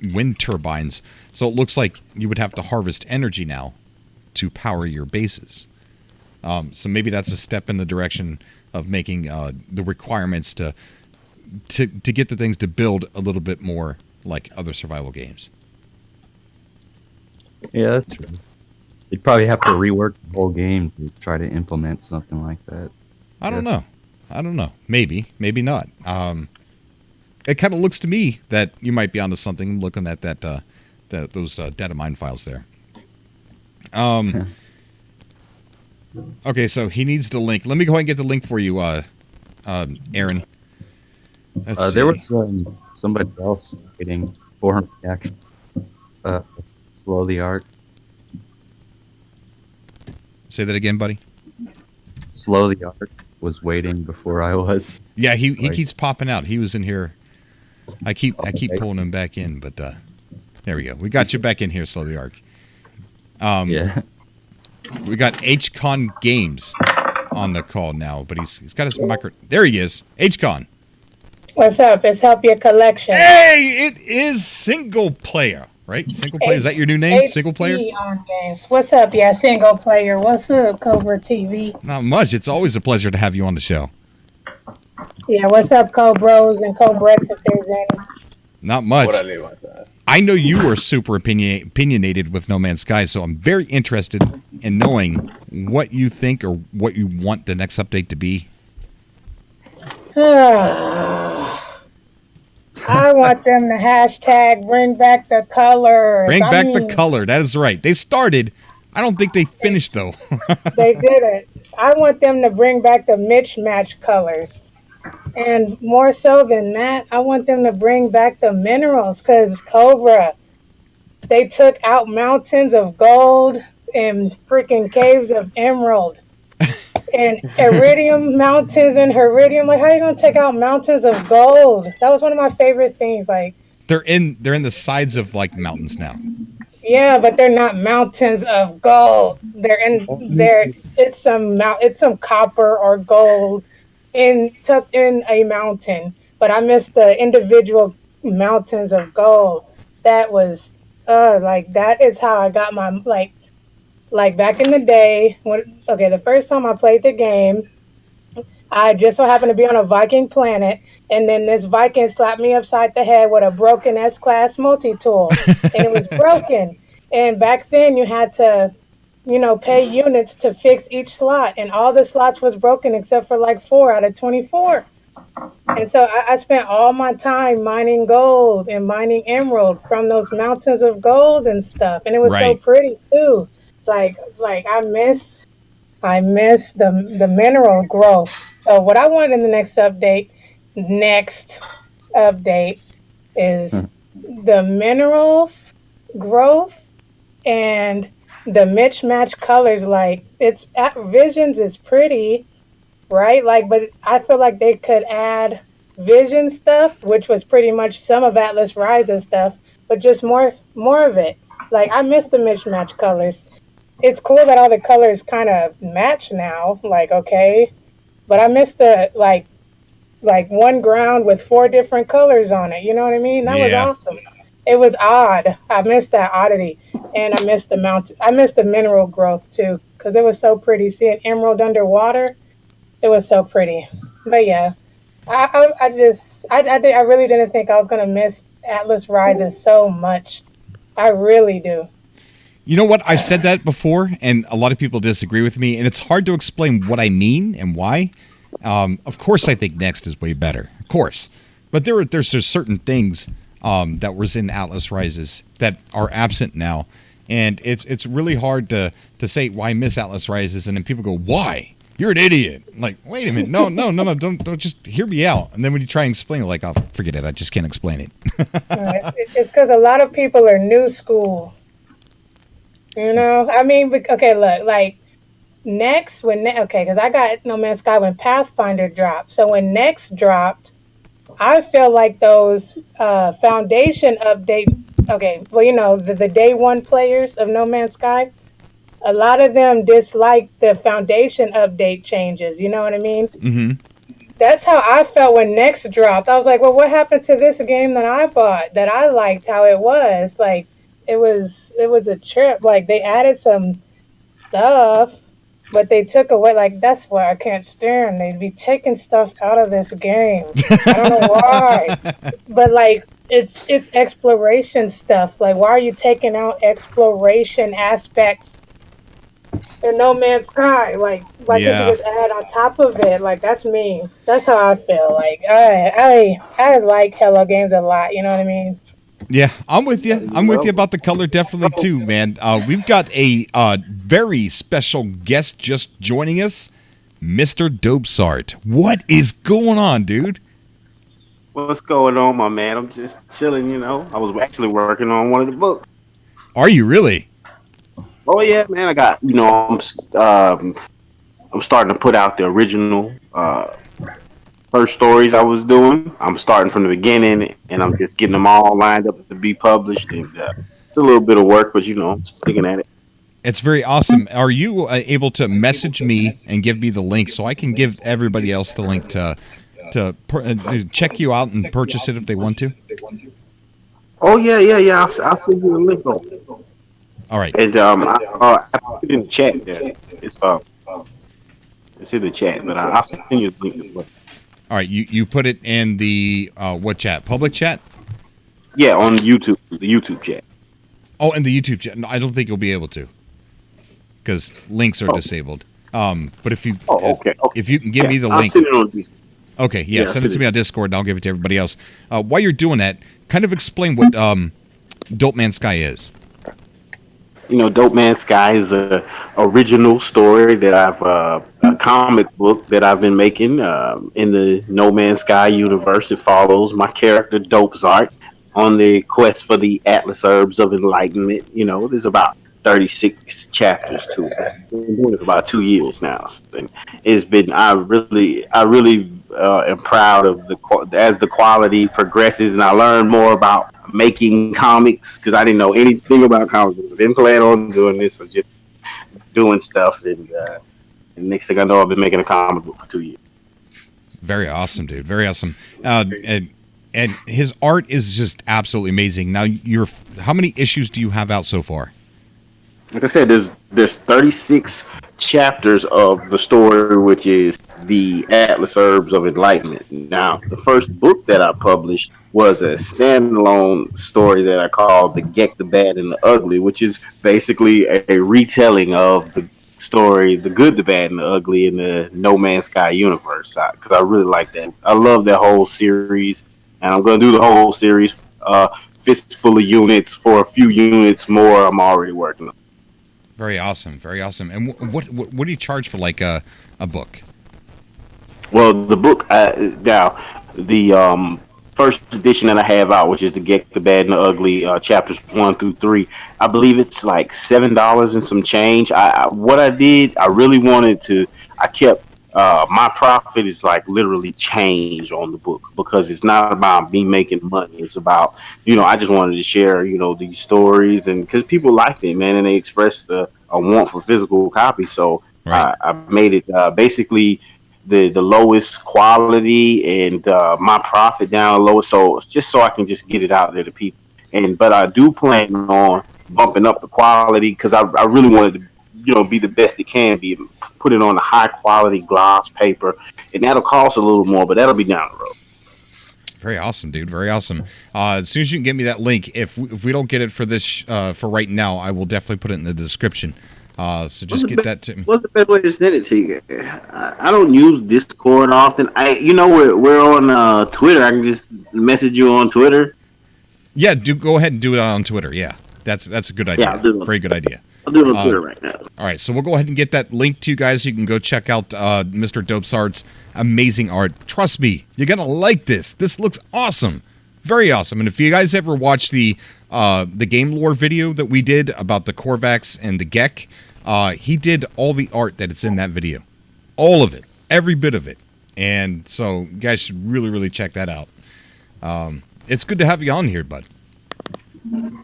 wind turbines. So it looks like you would have to harvest energy now to power your bases. So maybe that's a step in the direction of making the requirements to get the things to build a little bit more like other survival games. Yeah, that's true. You'd probably have to rework the whole game to try to implement something like that. I don't know. Maybe not. It kind of looks to me that you might be onto something looking at those data mine files there. Okay, so he needs the link. Let me go ahead and get the link for you, Aaron. There was somebody else getting 400 action. Slow the Ark. Say that again, buddy. Slow the Ark was waiting before I was. Yeah, he keeps popping out. He was in here. I keep pulling him back in, but there we go. We got you back in here, Slow the Ark. Yeah. We got HCon Games on the call now, but he's got his micro. There he is. HCon. What's up? It's Help Your Collection. Hey, it is single player, right? Single player. Is that your new name? Single player? On games. What's up? Yeah, single player. What's up, Cobra TV? Not much. It's always a pleasure to have you on the show. Yeah, what's up, Cobros and Cobrex, if there's any? Not much. I know you are super opinionated with No Man's Sky, so I'm very interested in knowing what you think or what you want the next update to be. I want them to hashtag bring back the colors. Bring back the color. That is right. They started. I don't think they finished, though. They didn't. I want them to bring back the mismatch colors. And more so than that, I want them to bring back the minerals because Cobra, they took out mountains of gold and freaking caves of emerald. And iridium mountains and iridium. Like, how are you gonna take out mountains of gold? That was one of my favorite things. Like, they're in the sides of like mountains now. yeah, but they're not mountains of gold. It's some copper or gold tucked in a mountain. But I miss the individual mountains of gold. That was that is how I got my like back in the day, the first time I played the game, I just so happened to be on a Viking planet, and then this Viking slapped me upside the head with a broken S-Class multi-tool, and it was broken. And back then, you had to, pay units to fix each slot, and all the slots was broken except for like 4 out of 24. And so I spent all my time mining gold and mining emerald from those mountains of gold and stuff, and it was so pretty too. Like I miss the mineral growth. So what I want in the next update is the minerals growth and the mismatch colors. Like it's Visions is pretty, right? Like, but I feel like they could add Vision stuff, which was pretty much some of Atlas Rise's stuff, but just more of it. Like I miss the mismatch colors. It's cool that all the colors kind of match now, like, okay. But I miss the, like one ground with 4 different colors on it. You know what I mean? That was awesome. It was odd. I missed that oddity. And I missed the mineral growth, too, because it was so pretty. Seeing emerald underwater, it was so pretty. But, yeah, I really didn't think I was going to miss Atlas Rises so much. I really do. You know what? I've said that before, and a lot of people disagree with me, and it's hard to explain what I mean and why. Of course, I think Next is way better, of course, but there's certain things that was in Atlas Rises that are absent now, and it's really hard to say why I miss Atlas Rises, and then people go, "Why? You're an idiot!" Like, wait a minute, no, don't just hear me out. And then when you try and explain it, like, "Oh, forget it, I just can't explain it." It's because a lot of people are new school. I mean, okay, look, like Next, because I got No Man's Sky when Pathfinder dropped. So when Next dropped, I feel like those Foundation update, the day one players of No Man's Sky, a lot of them disliked the Foundation update changes. You know what I mean? Mm-hmm. That's how I felt when Next dropped. I was like, well, what happened to this game that I bought that I liked how it was? Like, it was a trip. Like they added some stuff, but they took away. Like that's why I can't stand. They'd be taking stuff out of this game. I don't know why, but like it's exploration stuff. Like why are you taking out exploration aspects in No Man's Sky? Like why can't you just add on top of it? Like that's me. That's how I feel. Like I like Hello Games a lot. You know what I mean? Yeah, I'm with you. I'm with you about the color definitely too, man. We've got a very special guest just joining us, Mr. Dopesart. What is going on, dude? What's going on, my man? I'm just chilling, I was actually working on one of the books. Are you really? Oh yeah, man. I got, I'm starting to put out the original first stories I was doing. I'm starting from the beginning, and I'm just getting them all lined up to be published. And it's a little bit of work, but sticking at it. It's very awesome. Are you able to message me and give me the link so I can give everybody else the link to check you out and purchase it if they want to? Oh yeah. I'll send you the link. All right. And I put it in the chat there. It's in the chat, but I'll send you the link as well. All right, you put it in the what chat? Public chat? Yeah, on YouTube, the YouTube chat. Oh, in the YouTube chat. No, I don't think you'll be able to, because links are disabled. But if you if you can give me the link, I'll send it on Discord. Okay, yeah, Yes, send it it to me is. on Discord, and I'll give it to everybody else. While you're doing that, kind of explain what Dope Man Sky is. Dope Man Sky is a original story that I've a comic book that I've been making in the No Man's Sky universe. It follows my character Dope's art on the quest for the Atlas Herbs of Enlightenment. There's about 36 chapters to it. I've been doing it for about 2 years now. And it's been I really am proud of as the quality progresses and I learn more about making comics because I didn't know anything about comics. I didn't plan on doing this. I was just doing stuff, and next thing I know, I've been making a comic book for 2 years. Very awesome, dude. Very awesome. And his art is just absolutely amazing. Now, how many issues do you have out so far? Like I said, there's 36 chapters of the story, which is the Atlas Herbs of Enlightenment. Now, the first book that I published was a standalone story that I called The Gek, the Bad, and the Ugly, which is basically a retelling of the story, The Good, the Bad, and the Ugly in the No Man's Sky universe. Because I really like that. I love that whole series, and I'm going to do the whole series, fistful of units for a few units more I'm already working on. Very awesome. Very awesome. And what do you charge for like a book? Well, the book now the first edition that I have out, which is the Gek, the Bad, and the Ugly, chapters 1 through 3. I believe it's like $7 and some change. What I did, I really wanted to. I kept my profit is like literally change on the book because it's not about me making money. It's about I just wanted to share these stories and because people liked it, man, and they expressed a want for physical copies. So right. I made it basically the lowest quality and my profit down low, so it's just so I can just get it out there to people. But I do plan on bumping up the quality because I really wanted to be the best it can be. Put it on a high quality gloss paper, and that'll cost a little more, but that'll be down the road. Very awesome, dude. Very awesome. As soon as you can get me that link, if we don't get it for this for right now, I will definitely put it in the description. So just get that to me. What's the best way to send it to you? I don't use Discord often. We're on Twitter. I can just message you on Twitter. Yeah, go ahead and do it on Twitter. Yeah, that's a good idea. Yeah, very good idea. I'll do it on Twitter right now. All right, so we'll go ahead and get that link to you guys. You can go check out Mr. Dope's art's amazing art. Trust me, you're gonna like this. This looks awesome, very awesome. And if you guys ever watched the game lore video that we did about the Korvax and the Gek, he did all the art that it's in that video, all of it, every bit of it. And so you guys should really, really check that out. It's good to have you on here, bud.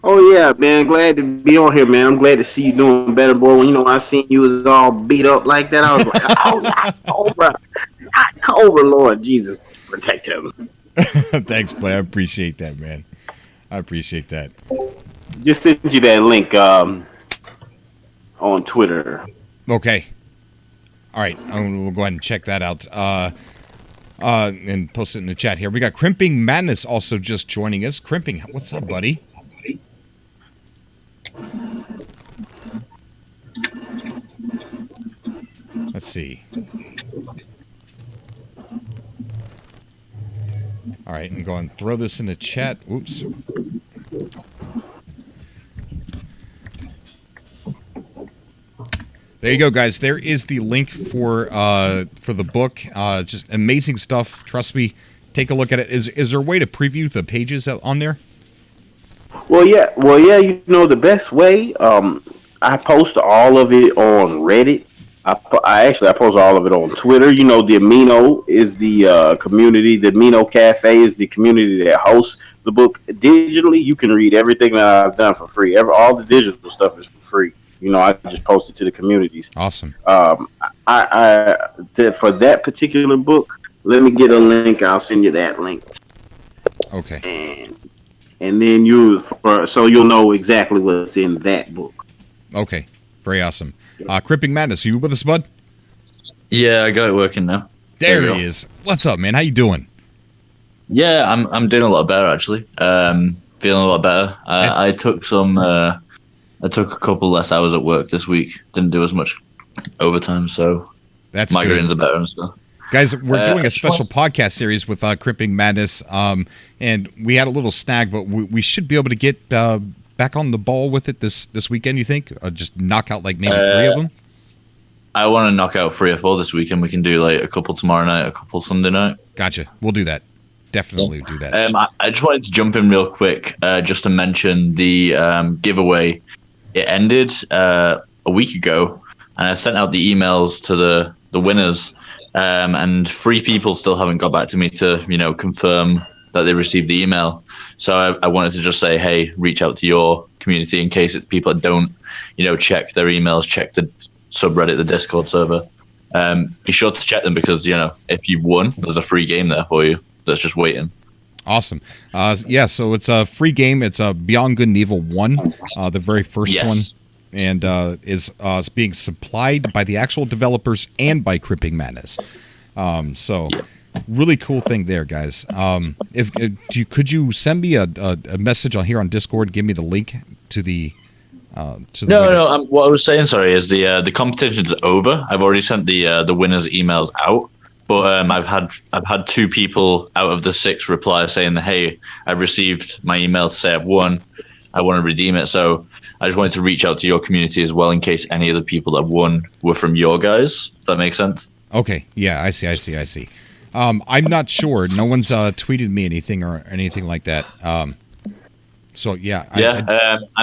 Oh yeah, man! Glad to be on here, man. I'm glad to see you doing better, boy. When I seen you was all beat up like that, I was like, "Oh, not Cobra, not Cobra, Lord Jesus, protect him." Thanks, boy. I appreciate that, man. I appreciate that. Just sent you that link on Twitter. Okay. All right, we'll go ahead and check that out. And post it in the chat here. We got Crimping Madness also just joining us. Crimping, what's up, buddy? Let's see. All right, and go and throw this in the chat. Oops. There you go, guys. There is the link for the book. Just amazing stuff. Trust me. Take a look at it. Is there a way to preview the pages on there? Well, yeah. The best way. I post all of it on Reddit. I post all of it on Twitter. The Amino is the community. The Amino Cafe is the community that hosts the book digitally. You can read everything that I've done for free. All the digital stuff is for free. I just posted to the communities. Awesome. For that particular book, let me get a link. I'll send you that link. Okay. And then you'll know exactly what's in that book. Okay. Very awesome. Cripping Madness, are you with us, bud? Yeah, I got it working now. There he is. What's up, man? How you doing? Yeah, I'm doing a lot better actually. Feeling a lot better. I took a couple less hours at work this week. Didn't do as much overtime, so that's migraines good. are better and stuff. Guys, we're doing a special podcast series with Cripping Madness, and we had a little snag, but we should be able to get back on the ball with it this weekend, you think? Just knock out like maybe 3 of them? I want to knock out 3 or 4 this weekend. We can do like a couple tomorrow night, a couple Sunday night. Gotcha. We'll do that. Definitely do that. I just wanted to jump in real quick just to mention the giveaway. It ended a week ago, and I sent out the emails to the winners, and 3 people still haven't got back to me to confirm that they received the email. So I wanted to just say, hey, reach out to your community in case it's people that don't check their emails, check the subreddit, the Discord server. Be sure to check them because if you've won, there's a free game there for you that's just waiting. Awesome. So it's a free game. It's Beyond Good and Evil 1, the very first one, and is being supplied by the actual developers and by Cripping Madness. Really cool thing there, guys. Could you send me a message on here on Discord? Give me the link to the. No. What I was saying, sorry, is the competition's over. I've already sent the winners' emails out. But I've had 2 people out of the 6 reply saying, "Hey, I've received my email to say I've won. I want to redeem it." So I just wanted to reach out to your community as well in case any of the people that won were from your guys. Does that make sense? Okay. Yeah, I see. I'm not sure. No one's tweeted me anything or anything like that. I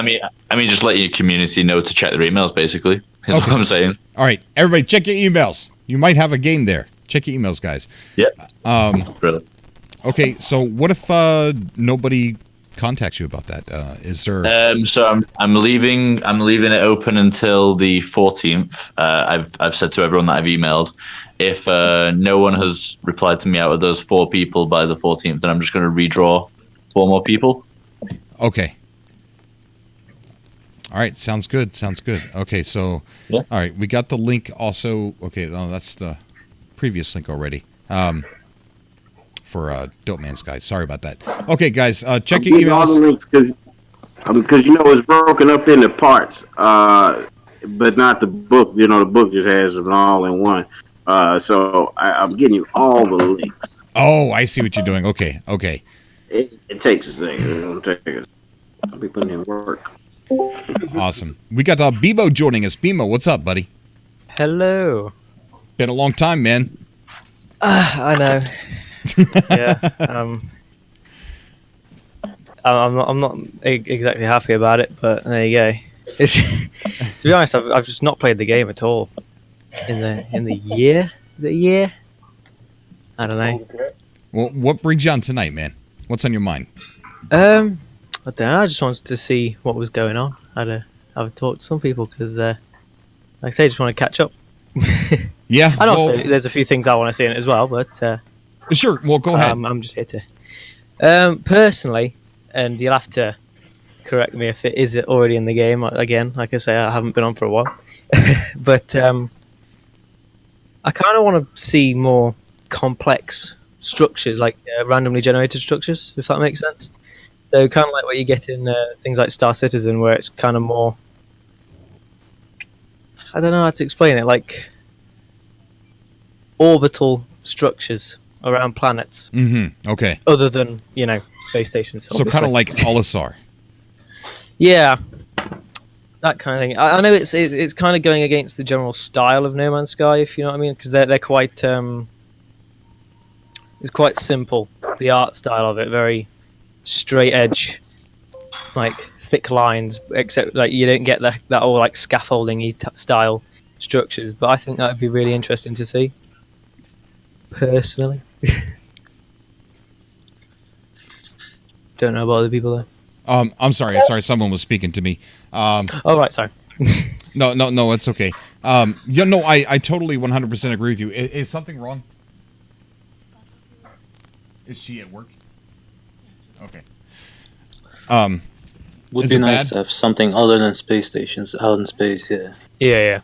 mean, just let your community know to check their emails. Basically, is what I'm saying. All right, everybody, check your emails. You might have a game there. Check your emails, guys. Yeah. Really. Okay, so what if nobody contacts you about that? Is there? So I'm leaving it open until the 14th. I've said to everyone that I've emailed, if no one has replied to me out of those 4 people by the 14th, then I'm just going to redraw 4 more people. Okay. All right, sounds good. Okay, so all right, we got the link also. Okay, no, that's the previous link already for Dope Man's Guide. Sorry about that. Okay, guys, check your emails. All the links because it's broken up into parts, but not the book. The book just has them all in one. So I'm getting you all the links. Oh, I see what you're doing. Okay. It takes a second. I'll be putting in work. Awesome. We got Bimo joining us. Bimo, what's up, buddy? Hello. Been a long time, man. I know. Yeah. I'm not exactly happy about it, but there you go. To be honest, I've just not played the game at all in the year. The year. I don't know. Well, what brings you on tonight, man? What's on your mind? I don't know. I just wanted to see what was going on. Have a talk to some people because, like I say, I just want to catch up. Yeah, and also there's a few things I want to see in it as well. But sure, well, go ahead. I'm just here to personally, and you'll have to correct me if it is already in the game. Again, like I say, I haven't been on for a while, but I kind of want to see more complex structures, like randomly generated structures, if that makes sense. So kind of like what you get in things like Star Citizen, where it's kind of more, I don't know how to explain it, like orbital structures around planets. Mm-hmm. Okay. Other than, space stations. So kind of like Olisar. Yeah. That kind of thing. I know it's kind of going against the general style of No Man's Sky, if you know what I mean, because they're quite it's quite simple. The art style of it, very straight edge, like thick lines, except like you don't get that all like scaffolding-y style structures. But I think that would be really interesting to see, personally. Don't know about other people though. I'm sorry. Someone was speaking to me. Oh right, sorry. No, it's okay. I totally 100% agree with you. Is something wrong? Is she at work? Okay. Would be nice to have something other than space stations out in space. Yeah. Yeah.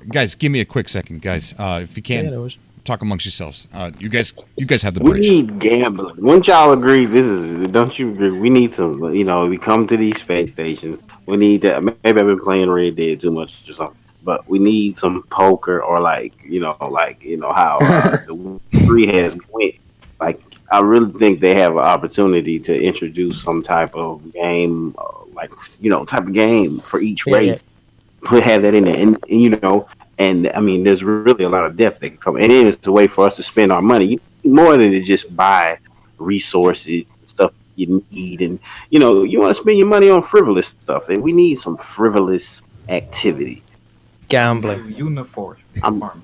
Guys, give me a quick second, guys. If you can, talk amongst yourselves. You guys have the We bridge. need gambling. Wouldn't y'all agree? Don't you agree? We need some. We come to these space stations. We need that. Maybe I've been playing Red Dead too much or something. but we need some poker or like how the three has went. Like I really think they have an opportunity to introduce some type of game, type of game for each Yeah, yeah. race. Put have that in there, and I mean, there's really a lot of depth that can come, and then it's a way for us to spend our money more than to just buy resources, stuff you need, and you want to spend your money on frivolous stuff, and we need some frivolous activity. Gambling. Uniform.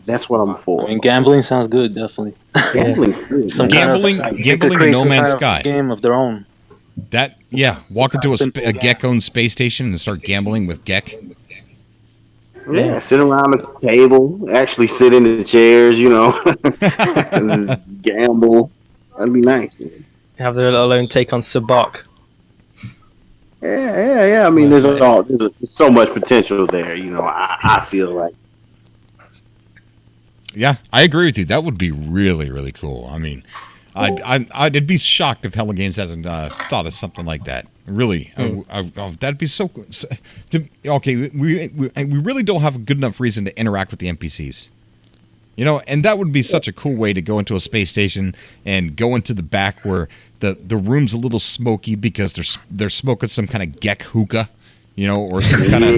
That's what I'm for. I mean, gambling sounds good, definitely. Gambling, Some Gambling kind of, in create No some Man's kind of Sky. game of their own. Walk into a Gek-owned space station and start gambling with Gek. Yeah, sit around the table, actually sit in the chairs, just gamble. That'd be nice, man. Have their little own take on Sabak. Yeah. I mean, there's so much potential there. I feel like. Yeah, I agree with you. That would be really, really cool. I mean, I'd be shocked if Hello Games hasn't thought of something like that. Really, that'd be so. Okay, we really don't have a good enough reason to interact with the NPCs. And that would be such a cool way to go into a space station and go into the back where the room's a little smoky because they're smoking some kind of Gek hookah. Or some kind of,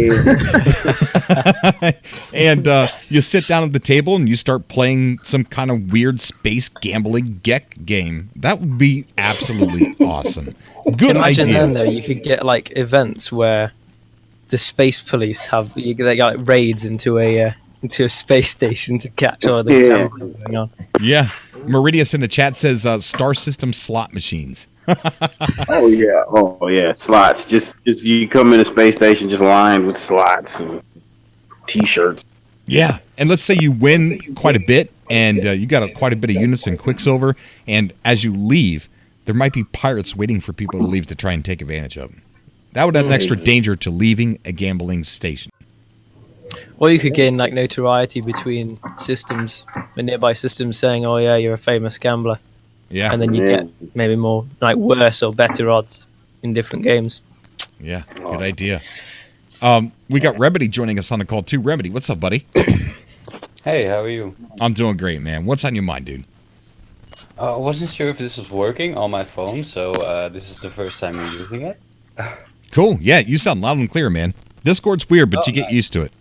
and you sit down at the table and you start playing some kind of weird space gambling Gek game. That would be absolutely awesome. Good Imagine idea. then, though, you could get like events where the space police they got like, raids into a space station to catch all the gambling going on. Yeah, Meridius in the chat says Star System slot machines. Oh yeah, slots. Just you come in a space station just lined with slots and T-shirts. Yeah, and let's say you win quite a bit, and you got quite a bit of units in Quicksilver, and as you leave, there might be pirates waiting for people to leave to try and take advantage of them. That would add an extra danger to leaving a gambling station. Or you could gain like notoriety between systems, and nearby systems saying, "Oh yeah, you're a famous gambler." Yeah, and then you get maybe more like worse or better odds in different games. Yeah, good idea. We got Remedy joining us on the call too. Remedy, what's up, buddy? Hey, how are you? I'm doing great, man. What's on your mind, dude? I wasn't sure if this was working on my phone, so this is the first time you're using it. Cool. Yeah, you sound loud and clear, man. Discord's weird, but you get used to it.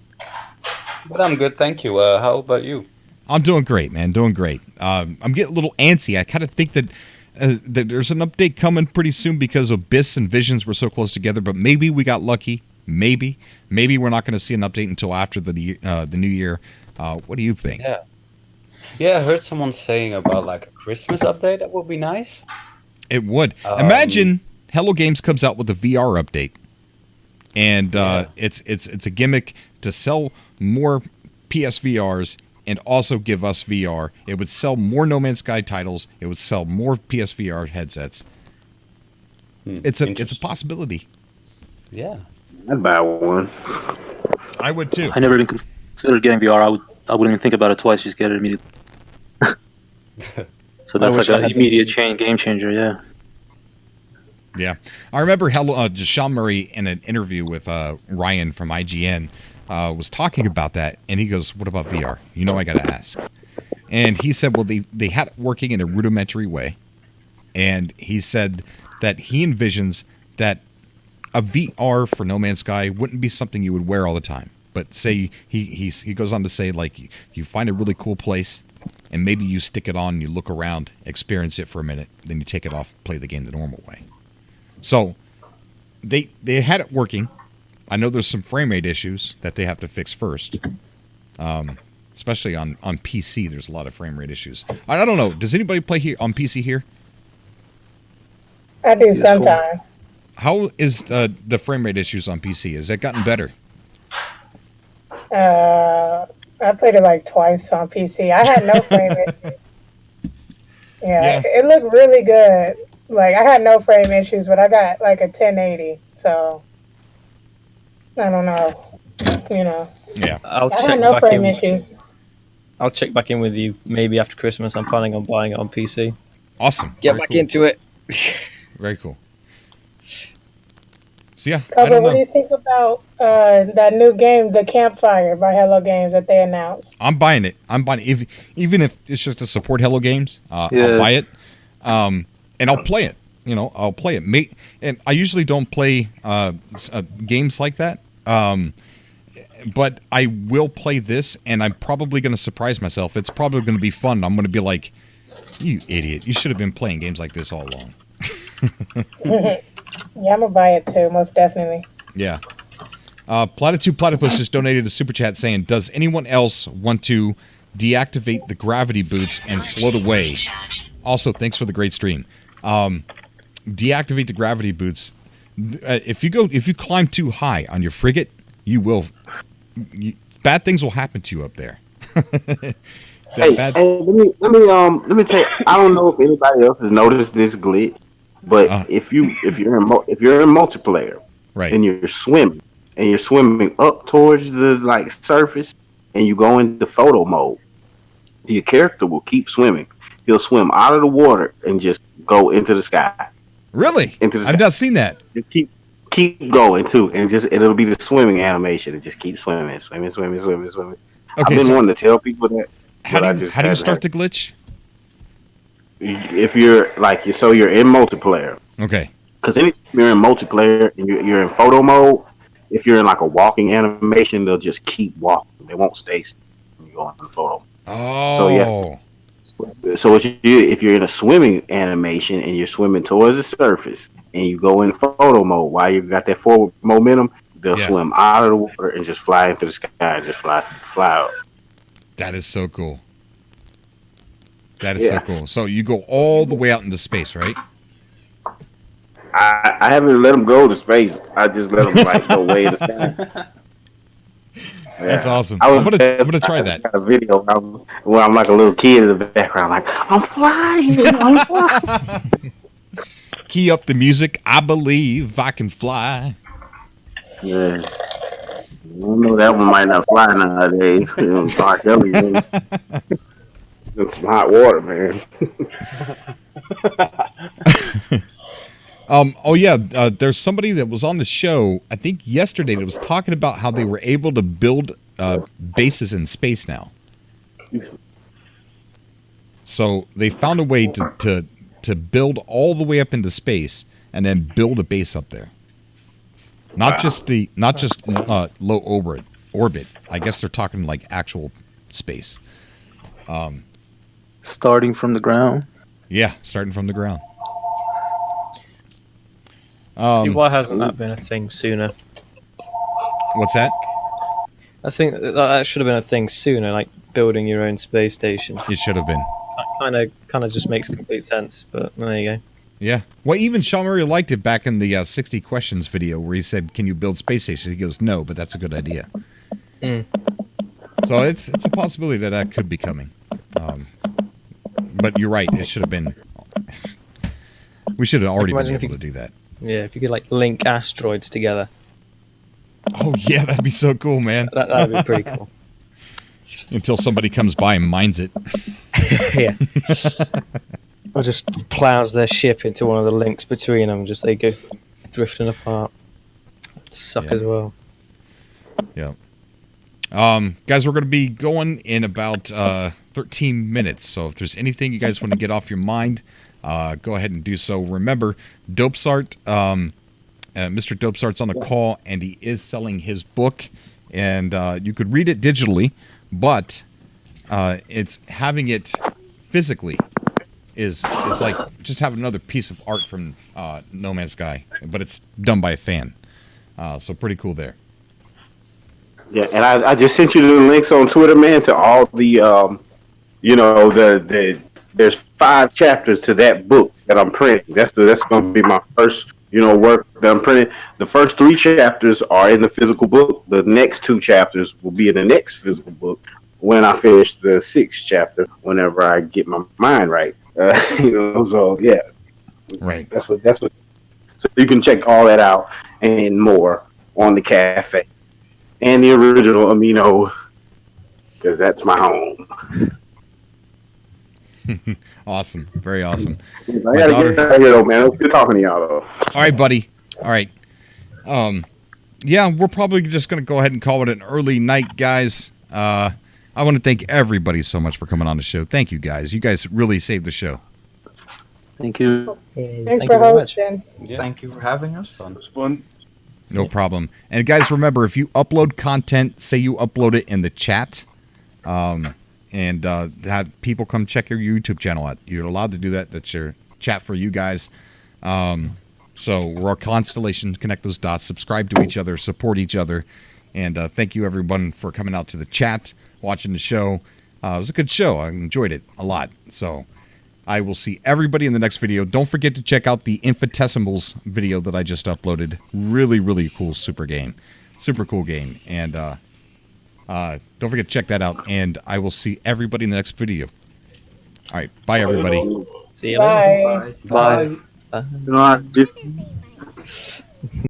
But I'm good, thank you. How about you? I'm doing great, man. Doing great. I'm getting a little antsy. I kind of think that there's an update coming pretty soon because Abyss and Visions were so close together. But maybe we got lucky. Maybe we're not going to see an update until after the new year. What do you think? Yeah, I heard someone saying about like a Christmas update. That would be nice. It would. Imagine Hello Games comes out with a VR update, and it's a gimmick to sell more PSVRs. And also give us VR. It would sell more No Man's Sky titles. It would sell more PSVR headsets. It's a possibility. Yeah, I'd buy one. I would too. I never even considered getting VR. I wouldn't even think about it twice. Just get it immediately. So that's like an immediate game changer. Yeah. Yeah, I remember Sean Murray in an interview with Ryan from IGN. Was talking about that, and he goes, "What about VR? I got to ask." And he said, "Well, they had it working in a rudimentary way," and he said that he envisions that a VR for No Man's Sky wouldn't be something you would wear all the time. But say he goes on to say like you find a really cool place, and maybe you stick it on, and you look around, experience it for a minute, then you take it off, play the game the normal way. So they had it working. I know there's some frame rate issues that they have to fix first, especially on PC. There's a lot of frame rate issues. I don't know. Does anybody play here on PC here? I do sometimes. How is the frame rate issues on PC? Has that gotten better? I played it like twice on PC. I had no frame issues. Yeah, it looked really good. Like I had no frame issues, but I got like a 1080, so. I don't know. Yeah. I'll I check had no back frame in. issues. I'll check back in with you maybe after Christmas. I'm planning on buying it on PC. Awesome. Get Very back cool. into it. Very cool. So yeah, I Cobra, don't what do know. you think about that new game, The Campfire by Hello Games that they announced? I'm buying it. I'm buying it. Even if it's just to support Hello Games, I'll Yeah. buy it, and I'll play it. I'll play it. And I usually don't play games like that, but I will play this, and I'm probably going to surprise myself. It's probably going to be fun. I'm going to be like, "You idiot! You should have been playing games like this all along." Yeah, I'm gonna buy it too, most definitely. Yeah. Platitude Platypus just donated a super chat saying, "Does anyone else want to deactivate the gravity boots and float away?" Also, thanks for the great stream. Deactivate the gravity boots. If you climb too high on your frigate, bad things will happen to you up there. Hey, let me tell you. I don't know if anybody else has noticed this glitch, but if you're in multiplayer, right, and you're swimming up towards the surface, and you go into photo mode, your character will keep swimming. He'll swim out of the water and just go into the sky. Really? I've not seen that. Just keep going too, and it'll be the swimming animation. It just keeps swimming. Okay, I've been wanting to tell people that. How do you start the glitch? If you're in multiplayer. Okay. Because anytime you're in multiplayer and you're in photo mode, if you're in a walking animation, they'll just keep walking. They won't stay still when you go in photo. Oh. So yeah. So if you're in a swimming animation and you're swimming towards the surface and you go in photo mode while you've got that forward momentum, they'll swim out of the water and just fly into the sky and just fly out. That is so cool. That is so cool. So you go all the way out into space, right? I haven't let them go to space. I just let them go way in the sky. Yeah. That's awesome. I'm gonna try that. I got a video where I'm like a little kid in the background, like I'm flying. Key up the music. I believe I can fly. Yeah. I don't know, that one might not fly nowadays. It's some hot water, man. There's somebody that was on the show, I think yesterday, that was talking about how they were able to build bases in space now. So they found a way to build all the way up into space and then build a base up there. Not just low orbit. I guess they're talking like actual space. Starting from the ground. Yeah, starting from the ground. See, why hasn't that been a thing sooner? What's that? I think that should have been a thing sooner, like building your own space station. It should have been. Kind of just makes complete sense, but there you go. Yeah. Well, even Sean Murray liked it back in the 60 questions video where he said, "Can you build space stations?" He goes, "No, but that's a good idea." So it's a possibility that could be coming. But you're right. It should have been. We should have already been able to do that. Yeah, if you could link asteroids together. Oh yeah, that'd be so cool, man. That'd be pretty cool. Until somebody comes by and mines it. Yeah. Or just plows their ship into one of the links between them, just they go drifting apart. That'd suck as well. Yeah. Guys, we're going to be going in about 13 minutes. So if there's anything you guys want to get off your mind, go ahead and do so. Remember, Dopesart, Mr. Dopesart's on the call, and he is selling his book. And you could read it digitally, but it's having it physically is like just having another piece of art from No Man's Sky, but it's done by a fan. So pretty cool there. Yeah, and I just sent you the links on Twitter, man, to all the there's 5 chapters to that book that I'm printing. That's going to be my first work that I'm printing. The first 3 chapters are in the physical book. The next 2 chapters will be in the next physical book when I finish the 6th chapter. Whenever I get my mind right, So yeah, right. That's what. So you can check all that out and more on the cafe and the original Amino, because that's my home. Awesome. Very awesome. I gotta get out of here, though, man. Good talking to y'all, though. All right, buddy. All right. Yeah, we're probably just going to go ahead and call it an early night, guys. I want to thank everybody so much for coming on the show. Thank you, guys. You guys really saved the show. Thank you. Thanks for hosting. Yeah. Thank you for having us. It was fun. No problem. And guys, remember, if you upload content, say you upload it in the chat, and have people come check your YouTube channel out. You're allowed to do that. That's your chat for you guys. So we're a constellation. Connect those dots. Subscribe to each other. Support each other. And thank you, everyone, for coming out to the chat, watching the show. It was a good show. I enjoyed it a lot. So I will see everybody in the next video. Don't forget to check out the Infinitesimals video that I just uploaded. Really, really cool super game. Super cool game. And don't forget to check that out. And I will see everybody in the next video. All right. Bye, everybody. See you later. Bye. You know, I just